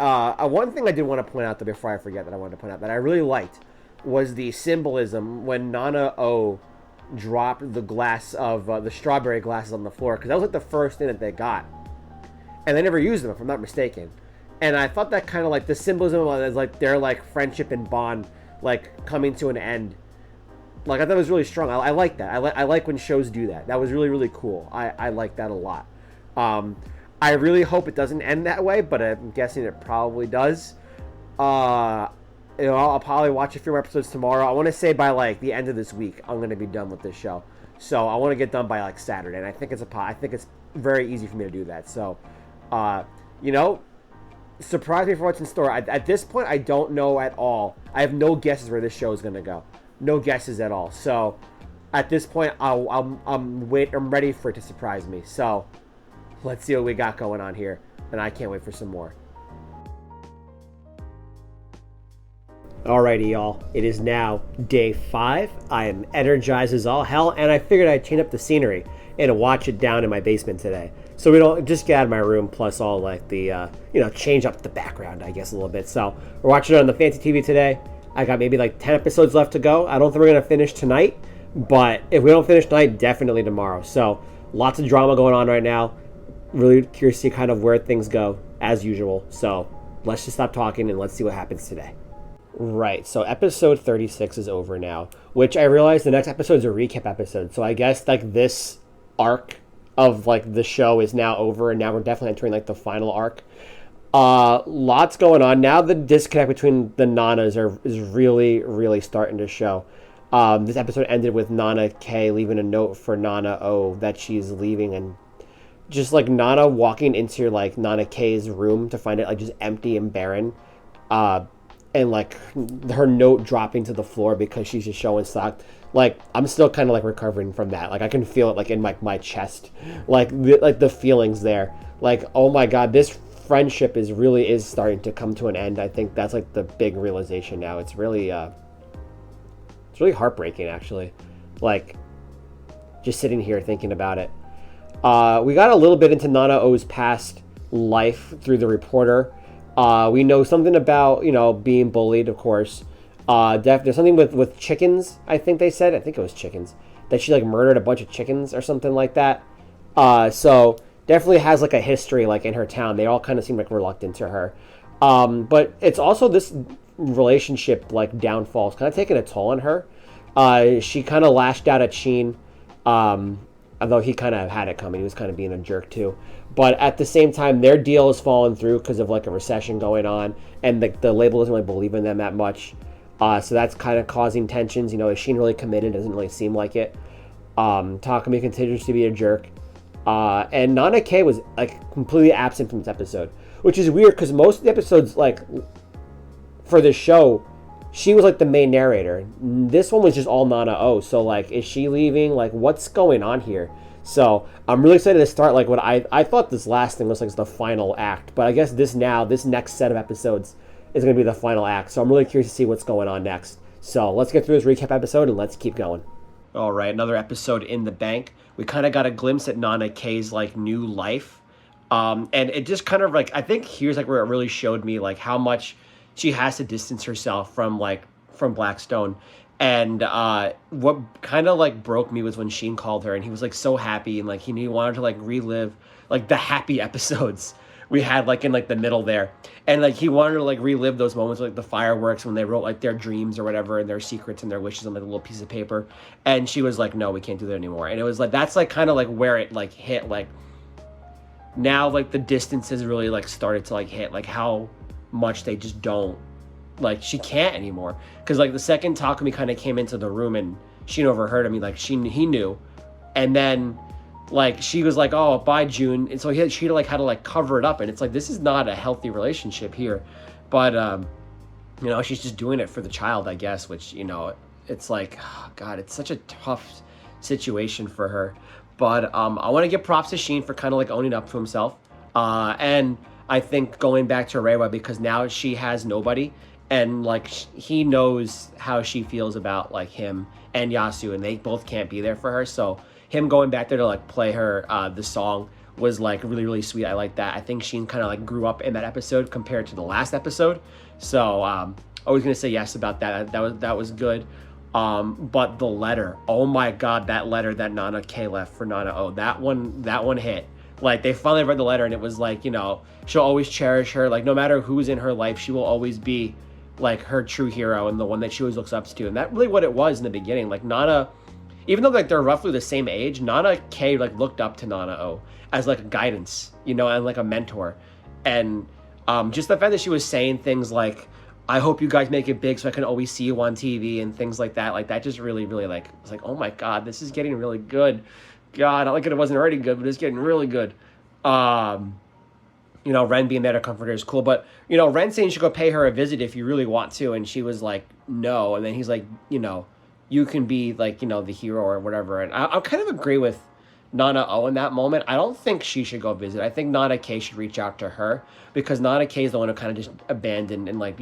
one thing I did want to point out, though, before I forget that I wanted to point out that I really liked was the symbolism when Nana O dropped the glass of the strawberry glasses on the floor, because that was like the first thing that they got, and they never used them, if I'm not mistaken. And I thought that kind of like the symbolism was like their like friendship and bond like coming to an end. Like, I thought it was really strong. I like that. I like when shows do that. That was really, really cool. I like that a lot. I really hope it doesn't end that way, but I'm guessing it probably does. I'll probably watch a few more episodes tomorrow. I want to say by like the end of this week, I'm going to be done with this show. So I want to get done by like Saturday, and I think it's very easy for me to do that. So, surprise me for what's in store. At this point, I don't know at all. I have no guesses where this show is going to go. No guesses at all. So, at this point, I'm ready for it to surprise me. So, let's see what we got going on here, and I can't wait for some more. Alrighty, y'all. It is now day 5. I am energized as all hell, and I figured I'd change up the scenery and watch it down in my basement today. So we don't just get out of my room, plus all like the, change up the background, I guess, a little bit. So we're watching it on the fancy TV today. I got maybe like 10 episodes left to go. I don't think we're going to finish tonight, but if we don't finish tonight, definitely tomorrow. So lots of drama going on right now. Really curious to see kind of where things go, as usual. So let's just stop talking and let's see what happens today. Right, so episode 36 is over now, which I realize the next episode is a recap episode. So I guess like this arc of like the show is now over, and now we're definitely entering like the final arc. Lots going on now. The disconnect between the Nanas is really, really starting to show. This episode ended with Nana K leaving a note for Nana O that she's leaving and just like Nana walking into like Nana K's room to find it like just empty and barren, and like her note dropping to the floor because she's just showing stock. Like I'm still kind of like recovering from that. Like I can feel it like in my chest, like the feelings there. Like oh my god, this friendship is starting to come to an end. I think that's like the big realization now. It's really heartbreaking actually. Like just sitting here thinking about it. We got a little bit into Nana O's past life through the reporter. We know something about, being bullied, of course. There's something with chickens, I think they said. I think it was chickens. That she, like, murdered a bunch of chickens or something like that. So, definitely has, like, a history, like, in her town. They all kind of seem, like, reluctant to her. But it's also this relationship, like, downfall. It's kind of taking a toll on her. She kind of lashed out at Sheen. Although he kind of had it coming. He was kind of being a jerk too. But at the same time, their deal has fallen through because of like a recession going on. And the label doesn't really believe in them that much. So that's kind of causing tensions. Is Sheen really committed? Doesn't really seem like it. Takumi continues to be a jerk. And Nana K was like completely absent from this episode. Which is weird because most of the episodes, like, for this show, she was like the main narrator. This one was just all Nana O. So like, is she leaving? Like, what's going on here? So I'm really excited to start. Like, what I thought this last thing was like the final act, but I guess this next set of episodes is going to be the final act. So I'm really curious to see what's going on next. So let's get through this recap episode and let's keep going. All right, another episode in the bank. We kind of got a glimpse at Nana K's like new life, and it just kind of like I think here's like where it really showed me like how much she has to distance herself from Blackstone. And what kind of like broke me was when Sheen called her and he was like so happy and like he wanted to like relive like the happy episodes we had like in like the middle there. And like he wanted to like relive those moments like the fireworks when they wrote like their dreams or whatever and their secrets and their wishes on like a little piece of paper. And she was like, no, we can't do that anymore. And it was like that's like kind of like where it like hit like now like the distance has really like started to like hit like how much they just don't like she can't anymore because like the second Takumi kind of came into the room and Sheen overheard him he knew and then like she was like oh bye June and so she like had to like cover it up and it's like this is not a healthy relationship here but she's just doing it for the child I guess which it's like oh god it's such a tough situation for her but I want to give props to Sheen for kind of like owning up to himself and I think going back to Reiwa because now she has nobody and like he knows how she feels about like him and Yasu and they both can't be there for her. So him going back there to like play her the song was like really, really sweet. I like that. I think Sheen kind of like grew up in that episode compared to the last episode. So I was going to say yes about that. That was good. But the letter, oh my God, that letter that Nana K left for Nana O, that one hit. Like, they finally read the letter, and it was like, she'll always cherish her. Like, no matter who's in her life, she will always be, like, her true hero and the one that she always looks up to. And that's really what it was in the beginning. Like, Nana, even though, like, they're roughly the same age, Nana K, like, looked up to Nana O as, like, a guidance, and, like, a mentor. And just the fact that she was saying things like, I hope you guys make it big so I can always see you on TV and things like that just really, really, like, was like, oh, my God, this is getting really good. God, not like it wasn't already good, but it's getting really good. Ren being there to comfort her is cool. But, Ren saying you should go pay her a visit if you really want to. And she was like, no. And then he's like, you can be like, the hero or whatever. And I kind of agree with Nana O in that moment. I don't think she should go visit. I think Nana K should reach out to her because Nana K is the one who kind of just abandoned and like,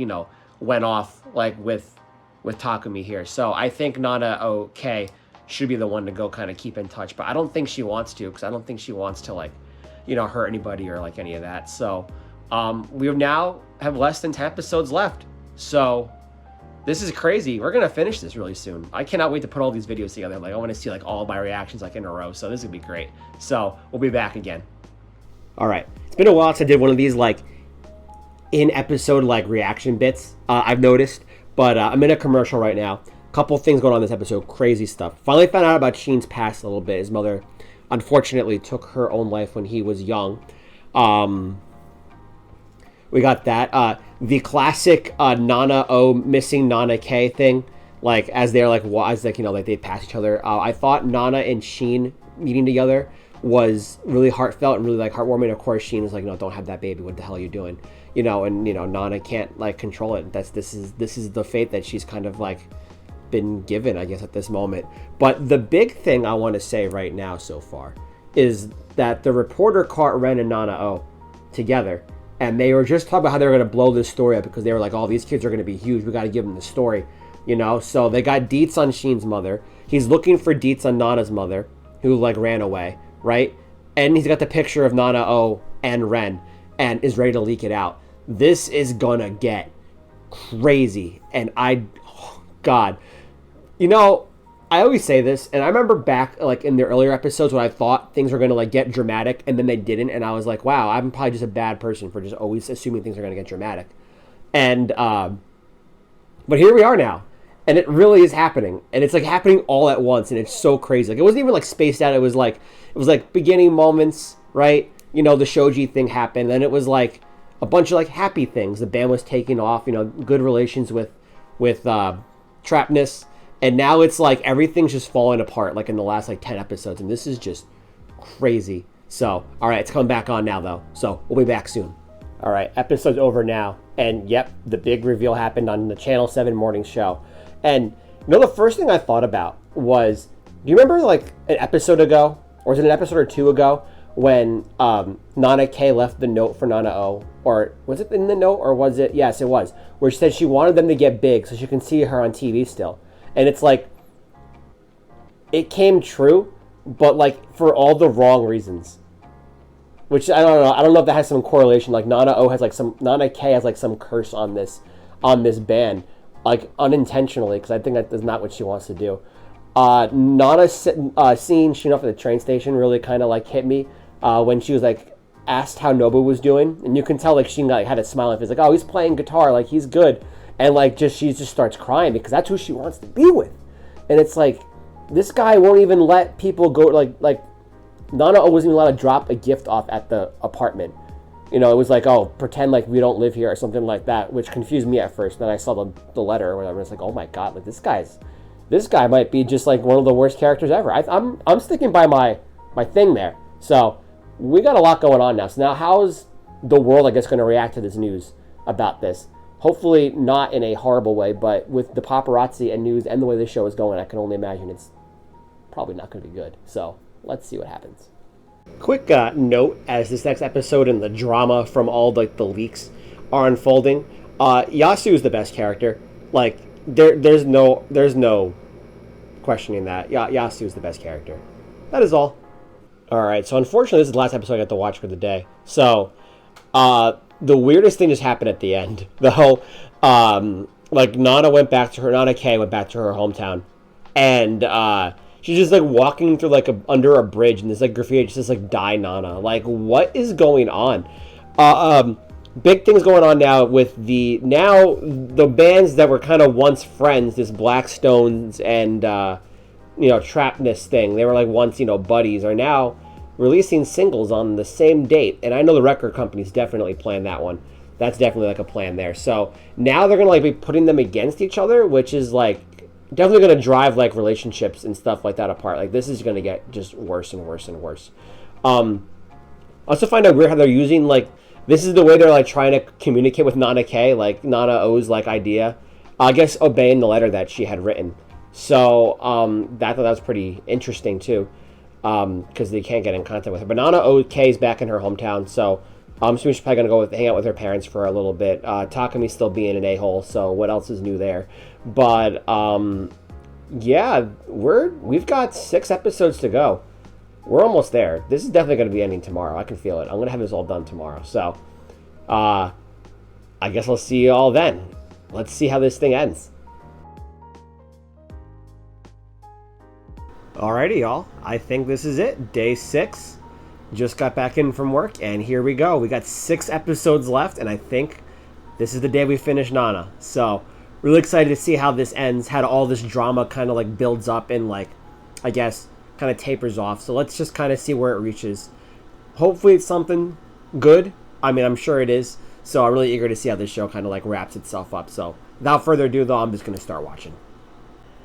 went off like with Takumi here. So I think Nana O K should be the one to go kind of keep in touch, but I don't think she wants to because I don't think she wants to like, hurt anybody or like any of that. So we now have less than 10 episodes left. So this is crazy. We're going to finish this really soon. I cannot wait to put all these videos together. Like I want to see like all of my reactions like in a row. So this would be great. So we'll be back again. All right. It's been a while since I did one of these like in episode like reaction bits I've noticed, but I'm in a commercial right now. Couple things going on in this episode, crazy stuff. Finally found out about Sheen's past a little bit. His mother, unfortunately, took her own life when he was young. We got that. The classic Nana O missing Nana K thing, like as they're like, like they pass each other. I thought Nana and Sheen meeting together was really heartfelt and really like heartwarming. Of course, Sheen is like, no, don't have that baby. What the hell are you doing? And Nana can't like control it. This is the fate that she's kind of like been given, I guess, at this moment. But the big thing I want to say right now so far is that the reporter caught Ren and Nana O together, and they were just talking about how they were going to blow this story up because they were like, oh, these kids are going to be huge. We got to give them the story, So they got deets on Sheen's mother. He's looking for deets on Nana's mother, who like ran away, right? And he's got the picture of Nana O and Ren, and is ready to leak it out. This is gonna get crazy, and God, I always say this, and I remember back like in the earlier episodes when I thought things were gonna like get dramatic, and then they didn't, and I was like, wow, I'm probably just a bad person for just always assuming things are gonna get dramatic, and but here we are now. And it really is happening, and it's like happening all at once, and it's so crazy. Like it wasn't even like spaced out. It was like beginning moments, right? The Shoji thing happened, then it was like a bunch of like happy things. The band was taking off, good relations with Trapness, and now it's like everything's just falling apart, like in the last like 10 episodes, and this is just crazy. So, all right, it's coming back on now though, so we'll be back soon. All right, episode's over now, and yep, the big reveal happened on the Channel 7 morning show. And the first thing I thought about was, do you remember like an episode ago, or was it an episode or two ago, when Nana K left the note for Nana O? Or was it in the note, or was it? Yes, it was. Where she said she wanted them to get big so she can see her on TV still. And it's like, it came true, but like for all the wrong reasons. Which I don't know. I don't know if that has some correlation. Like Nana K has like some curse on this band. Like unintentionally, because I think that is not what she wants to do. Nana seeing Sheen off at the train station really kind of like hit me when she was like asked how Nobu was doing, and you can tell like Sheen like had a smile on her face, like, oh, he's playing guitar, like he's good, and like she just starts crying because that's who she wants to be with, and it's like this guy won't even let people go, like Nana wasn't even allowed to drop a gift off at the apartment. It was like, oh, pretend like we don't live here or something like that, which confused me at first. Then I saw the letter or whatever. It's like, oh my God, like this guy might be just like one of the worst characters ever. I'm sticking by my thing there. So we got a lot going on now. So now how's the world, I guess, going to react to this news about this? Hopefully not in a horrible way, but with the paparazzi and news and the way this show is going, I can only imagine it's probably not going to be good. So let's see what happens. Quick note as this next episode and the drama from all like the leaks are unfolding. Yasu is the best character. Like there's no questioning that. Yasu is the best character. That is all. All right. So unfortunately, this is the last episode I got to watch for the day. So the weirdest thing just happened at the end. The whole like Nana K went back to her hometown, and she's just like walking through like under a bridge, and there's like graffiti just says like "Die Nana." Like, what is going on? Big things going on now with the bands that were kind of once friends, this Blackstones and Trapness thing. They were like once buddies, are now releasing singles on the same date, and I know the record company's definitely planned that one. That's definitely like a plan there. So now they're gonna like be putting them against each other, which is like definitely going to drive like relationships and stuff like that apart. Like this is going to get just worse and worse and worse. Also find out weird how they're using like, this is the way they're like trying to communicate with Nana K, like Nana O's like idea, I guess obeying the letter that she had written. So I thought that was pretty interesting too, because they can't get in contact with her. But Nana O.K. is back in her hometown, so I'm assuming she's probably going to hang out with her parents for a little bit. Takami's still being an a-hole, so what else is new there? But yeah, we've got 6 episodes to go. We're almost there. This is definitely going to be ending tomorrow. I can feel it. I'm going to have this all done tomorrow. So I guess I'll see you all then. Let's see how this thing ends. Alrighty, y'all. I think this is it. Day 6. Just got back in from work, and here we go. We got 6 episodes left, and I think this is the day we finish Nana. So really excited to see how this ends, how all this drama kind of like builds up and like, I guess, kind of tapers off. So let's just kind of see where it reaches. Hopefully it's something good. I mean, I'm sure it is. So I'm really eager to see how this show kind of like wraps itself up. So without further ado, though, I'm just going to start watching.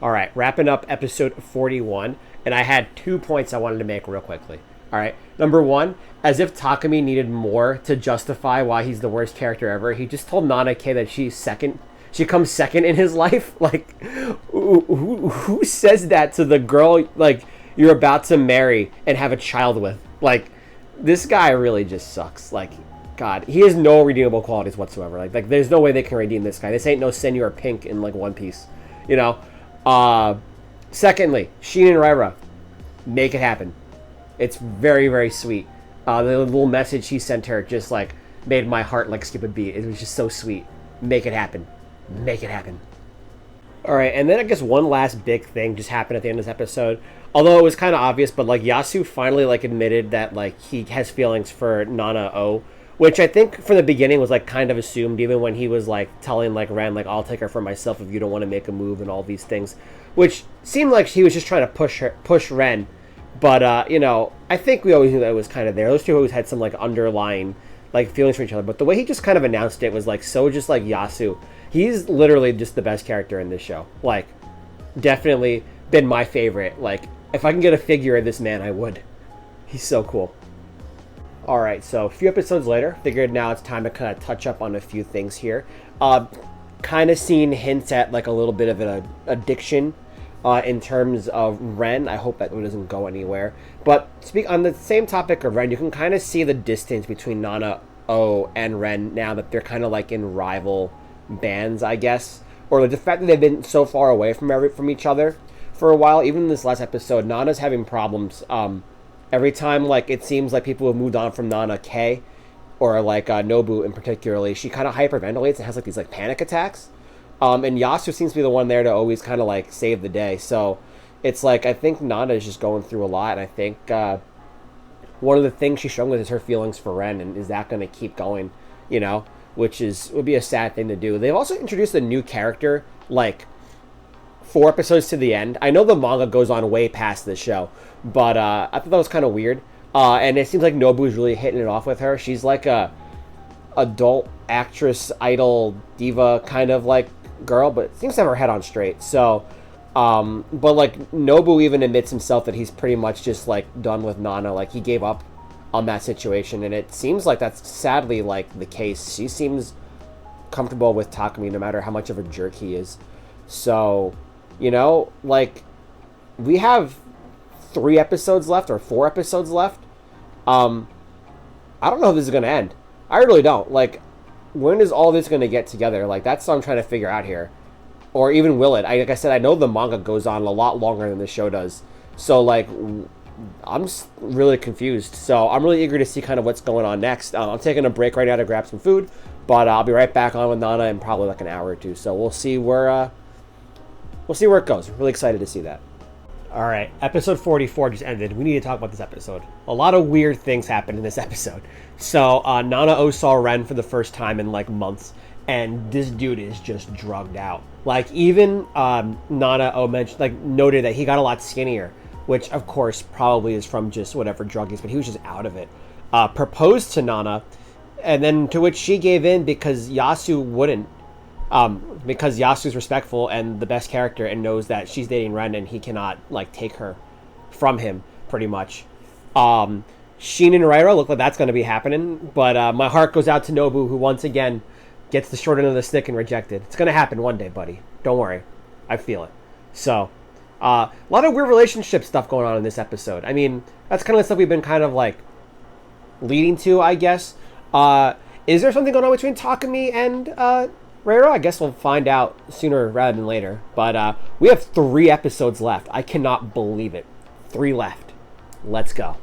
All right, wrapping up episode 41, and I had 2 points I wanted to make real quickly. All right. Number one, as if Takumi needed more to justify why he's the worst character ever, he just told Nana K that she's second. She comes second in his life. Like, who says that to the girl like you're about to marry and have a child with? Like, this guy really just sucks. Like, God, he has no redeemable qualities whatsoever. Like there's no way they can redeem this guy. This ain't no Senor Pink in like One Piece, you know. Secondly, Sheen and Raira, make it happen. It's very, very sweet. The little message he sent her just like made my heart like skip a beat. It was just so sweet. Make it happen. Make it happen. All right, and then I guess one last big thing just happened at the end of this episode. Although it was kind of obvious, but like Yasu finally like admitted that like he has feelings for Nana O, which I think from the beginning was like kind of assumed, even when he was like telling like Ren like I'll take her for myself if you don't want to make a move and all these things, which seemed like he was just trying to push Ren. But, you know, I think we always knew that it was kind of there. Those two always had some, like, underlying, like, feelings for each other. But the way he just kind of announced it was, like, so just like Yasu. He's literally just the best character in this show. Like, definitely been my favorite. Like, if I can get a figure of this man, I would. He's so cool. Alright, so a few episodes later, figured now it's time to kind of touch up on a few things here. Kind of seen hints at, like, a little bit of an addiction in terms of Ren. I hope that one doesn't go anywhere. But speak on the same topic of Ren, you can kind of see the distance between Nana O and Ren now that they're kind of like in rival bands, I guess. Or like the fact that they've been so far away from each other for a while. Even in this last episode, Nana's having problems. Every time like it seems like people have moved on from Nana K, or like Nobu in particularly, she kind of hyperventilates and has like these like panic attacks. And Yasu seems to be the one there to always kind of like save the day. So it's like I think Nana is just going through a lot, and I think one of the things she's struggling with is her feelings for Ren, and is that going to keep going? You know, which would be a sad thing to do. They've also introduced a new character like 4 episodes to the end. I know the manga goes on way past this show, but I thought that was kind of weird. And it seems like Nobu's really hitting it off with her. She's like a adult actress, idol, diva kind of like girl, but seems to have her head on straight. So, but like Nobu even admits himself that he's pretty much just like done with Nana. Like he gave up on that situation, and it seems like that's sadly like the case. She seems comfortable with Takumi no matter how much of a jerk he is. So, you know, like we have 3 episodes left or 4 episodes left. I don't know if this is gonna end. I really don't. Like, when is all this going to get together? Like, that's what I'm trying to figure out here. Or even will it? Like I said, I know the manga goes on a lot longer than the show does. So, like, I'm just really confused. So, I'm really eager to see kind of what's going on next. I'm taking a break right now to grab some food. But I'll be right back on with Nana in probably like an hour or two. So, we'll see where it goes. I'm really excited to see that. All right, episode 44 just ended. We need to talk about this episode. A lot of weird things happened in this episode. So, Nana O saw Ren for the first time in, like, months, and this dude is just drugged out. Like, even Nana O noted that he got a lot skinnier, which, of course, probably is from just whatever drug he's, but he was just out of it. Proposed to Nana, and then to which she gave in because Yasu wouldn't. Because Yasu's respectful and the best character and knows that she's dating Ren and he cannot, like, take her from him, pretty much. Sheen and Raira look like that's going to be happening, but my heart goes out to Nobu, who once again gets the short end of the stick and rejected. It's going to happen one day, buddy. Don't worry. I feel it. So, a lot of weird relationship stuff going on in this episode. I mean, that's kind of the stuff we've been kind of, like, leading to, I guess. Is there something going on between Takumi and Raira? I guess we'll find out sooner rather than later. But we have 3 episodes left. I cannot believe it. 3 left. Let's go.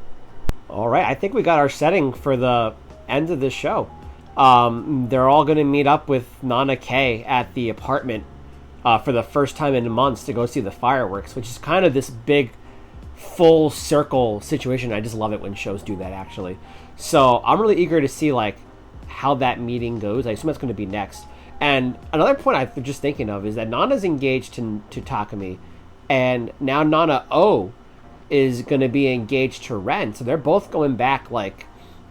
All right, I think we got our setting for the end of this show. They're all going to meet up with Nana K at the apartment for the first time in months to go see the fireworks, which is kind of this big full circle situation. I just love it when shows do that, actually. So I'm really eager to see like how that meeting goes. I assume that's going to be next. And another point I'm just thinking of is that Nana's engaged to Takumi, and now Nana O is going to be engaged to Ren. So they're both going back, like,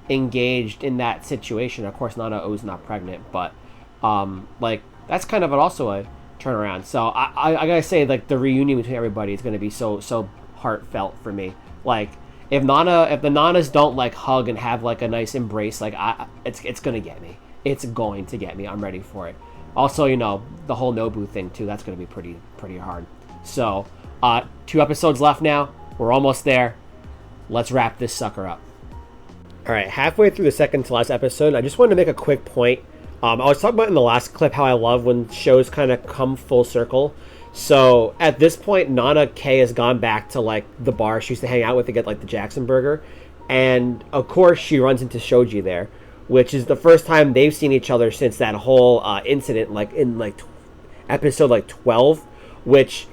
engaged in that situation. Of course, Nana O's not pregnant, but, like, that's kind of also a turnaround. So I gotta say, like, the reunion between everybody is going to be so heartfelt for me. Like, if the Nanas don't like hug and have like a nice embrace, like it's gonna get me. It's going to get me. I'm ready for it. Also, the whole Nobu thing too. That's gonna be pretty hard. So, 2 episodes left now. We're almost there. Let's wrap this sucker up. All right, halfway through the second to last episode, I just wanted to make a quick point. I was talking about in the last clip how I love when shows kind of come full circle. So at this point, Nana K has gone back to like the bar she used to hang out with to get like the Jackson burger, and of course she runs into Shoji there, which is the first time they've seen each other since that whole incident, like in like episode like 12, which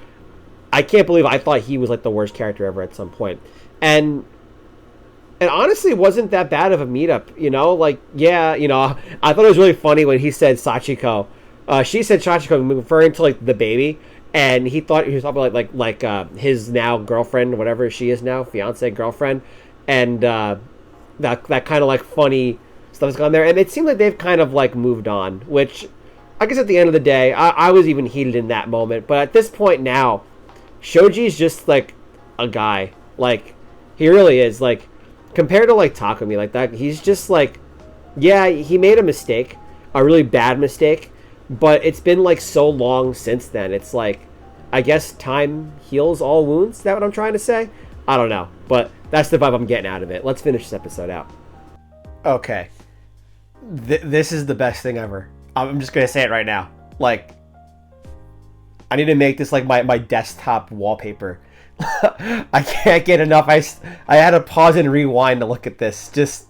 I can't believe I thought he was like the worst character ever at some point, and honestly, it wasn't that bad of a meetup, Like, yeah, I thought it was really funny when he said Sachiko. She said Sachiko, referring to like the baby, and he thought he was talking about like his now girlfriend, whatever she is now, fiance, girlfriend, and that kind of like funny stuff is gone there. And it seemed like they've kind of like moved on, which I guess at the end of the day, I was even heated in that moment. But at this point now, Shoji's just like a guy, like he really is, like. Compared to like Takumi, like that, he's just like, yeah, he made a mistake, a really bad mistake, but it's been like so long since then. It's like, I guess time heals all wounds. Is that what I'm trying to say? I don't know, but that's the vibe I'm getting out of it. Let's finish this episode out. Okay, this is the best thing ever. I'm just gonna say it right now. Like, I need to make this like my desktop wallpaper. I can't get enough. I had to pause and rewind to look at this. Just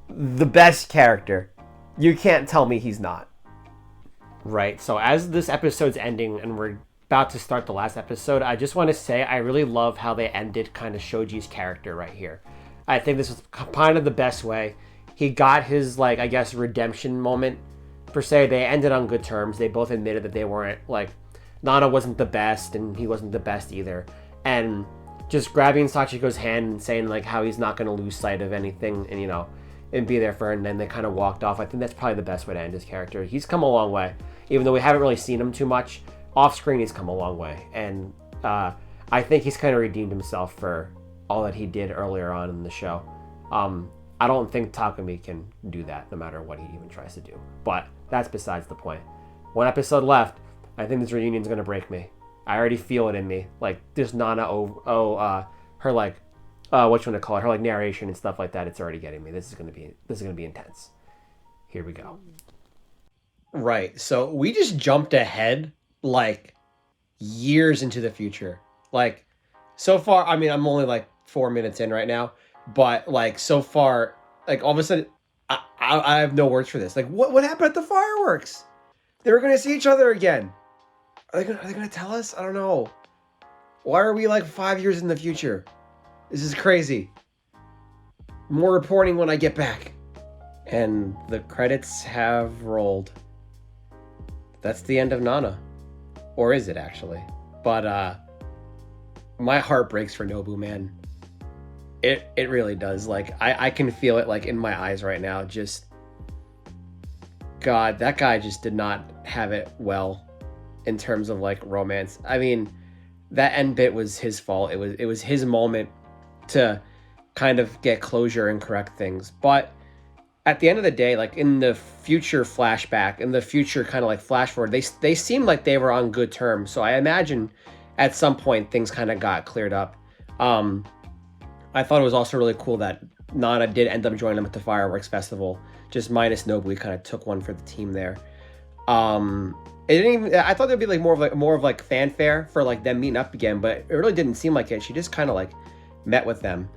the best character. You can't tell me he's not. Right. So as this episode's ending and we're about to start the last episode, I just want to say I really love how they ended kind of Shoji's character right here. I think this was kind of the best way. He got his, like, I guess, redemption moment, per se. They ended on good terms. They both admitted that they weren't, like, Nana wasn't the best, and he wasn't the best either. And just grabbing Sachiko's hand and saying, like, how he's not going to lose sight of anything and, and be there for her, and then they kind of walked off. I think that's probably the best way to end his character. He's come a long way. Even though we haven't really seen him too much, off-screen he's come a long way. And I think he's kind of redeemed himself for all that he did earlier on in the show. I don't think Takumi can do that, no matter what he even tries to do. But that's besides the point. 1 episode left. I think this reunion's gonna break me. I already feel it in me. Like, this Nana, her like, what you want to call it, her like narration and stuff like that. It's already getting me. This is gonna be intense. Here we go. Right. So we just jumped ahead like years into the future. Like, so far, I mean, I'm only like 4 minutes in right now, but like so far, like all of a sudden, I have no words for this. Like, what happened at the fireworks? They were gonna see each other again. Are they gonna tell us? I don't know. Why are we like 5 years in the future? This is crazy. More reporting when I get back. And the credits have rolled. That's the end of Nana. Or is it actually? But my heart breaks for Nobu, man. It really does. Like, I can feel it like in my eyes right now. Just, God, that guy just did not have it well in terms of like romance. I mean, that end bit was his fault. It was his moment to kind of get closure and correct things. But at the end of the day, like in the future flashback, in the future kind of like flash forward, they seemed like they were on good terms. So I imagine at some point things kind of got cleared up. I thought it was also really cool that Nana did end up joining them at the fireworks festival, just minus Nobu. He kind of took one for the team there. It didn't even, I thought there'd be like more of like fanfare for like them meeting up again, but it really didn't seem like it. She just kind of like met with them.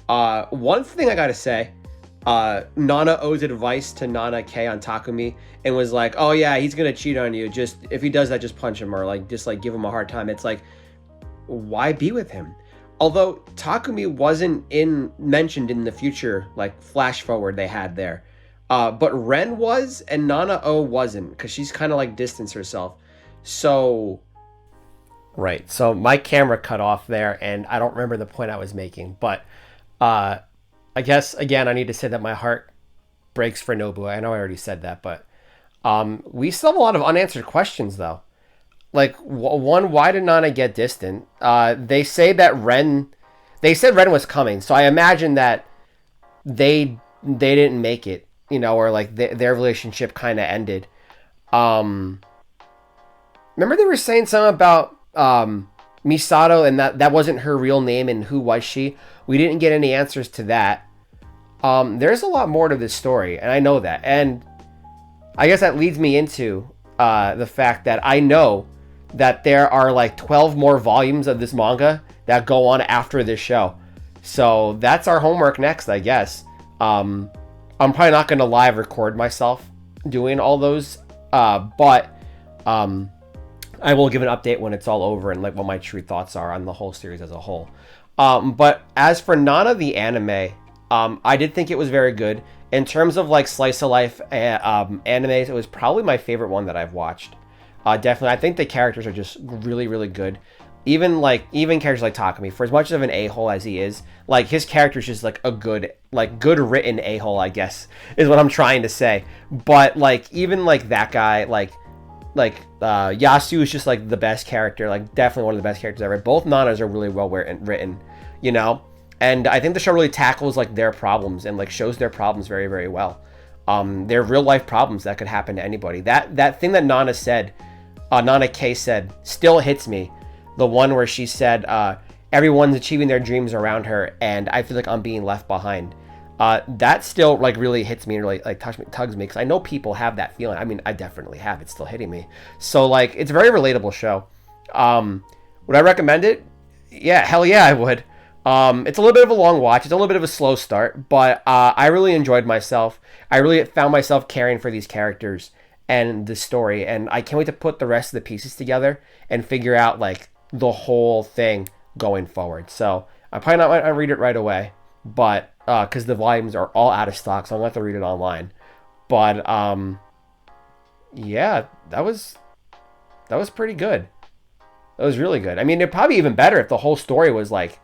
One thing I gotta say, Nana owes advice to Nana K on Takumi and was like, oh yeah, he's gonna cheat on you. Just if he does that, just punch him, or like just like give him a hard time. It's like, why be with him? Although Takumi wasn't mentioned in the future, like flash forward they had there. But Ren was, and Nana O wasn't, because she's kind of like distanced herself. So, right. So my camera cut off there, and I don't remember the point I was making. But I guess, again, I need to say that my heart breaks for Nobu. I know I already said that, but we still have a lot of unanswered questions, though. Like, one, why did Nana get distant? They say that Ren, they said Ren was coming, so I imagine that they didn't make it, or like their relationship kind of ended. Um, Remember they were saying something about Misato, and that wasn't her real name, and who was she? We didn't get any answers to that. There's a lot more to this story, and I know that, and I guess that leads me into the fact that I know that there are like 12 more volumes of this manga that go on after this show. So that's our homework next, I guess. I'm probably not going to live record myself doing all those, but I will give an update when it's all over and like what my true thoughts are on the whole series as a whole. But as for Nana the anime, I did think it was very good. In terms of like slice of life animes, it was probably my favorite one that I've watched. Definitely, I think the characters are just really, really good. Even characters like Takumi, for as much of an a-hole as he is, like his character is just like a good written a-hole, I guess, is what I'm trying to say. But like even like that guy, like Yasu is just like the best character, like definitely one of the best characters ever. Both Nanas are really well written, and I think the show really tackles like their problems and like shows their problems very, very well. They're real life problems that could happen to anybody. That thing that Nana said, Nana K said, still hits me. The one where she said, everyone's achieving their dreams around her, and I feel like I'm being left behind. That still like really hits me and really like tugs me, because I know people have that feeling. I mean, I definitely have. It's still hitting me. So like, it's a very relatable show. Would I recommend it? Yeah, hell yeah, I would. It's a little bit of a long watch. It's a little bit of a slow start, but I really enjoyed myself. I really found myself caring for these characters and the story, and I can't wait to put the rest of the pieces together and figure out like the whole thing going forward. So I'm probably not going to read it right away, but because the volumes are all out of stock, so I'm going to have to read it online. But yeah, that was pretty good. That was really good. I mean, it'd probably be even better if the whole story was like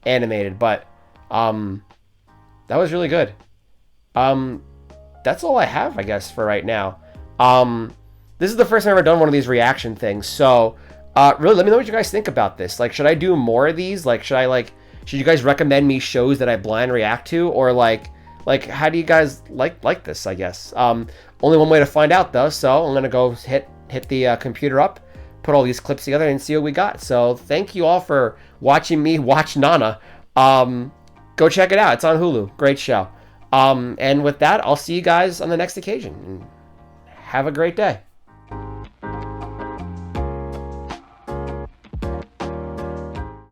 animated, but that was really good. That's all I have, I guess, for right now. This is the first time I've ever done one of these reaction things, so really let me know what you guys think about this. Like, should I do more of these? Like, should you guys recommend me shows that I blind react to, or like how do you guys like this, I guess? Only one way to find out though, so I'm gonna go hit the computer up, put all these clips together, and see what we got. So thank you all for watching me watch Nana. Go check it out. It's on Hulu. Great show. And with that, I'll see you guys on the next occasion. Have a great day.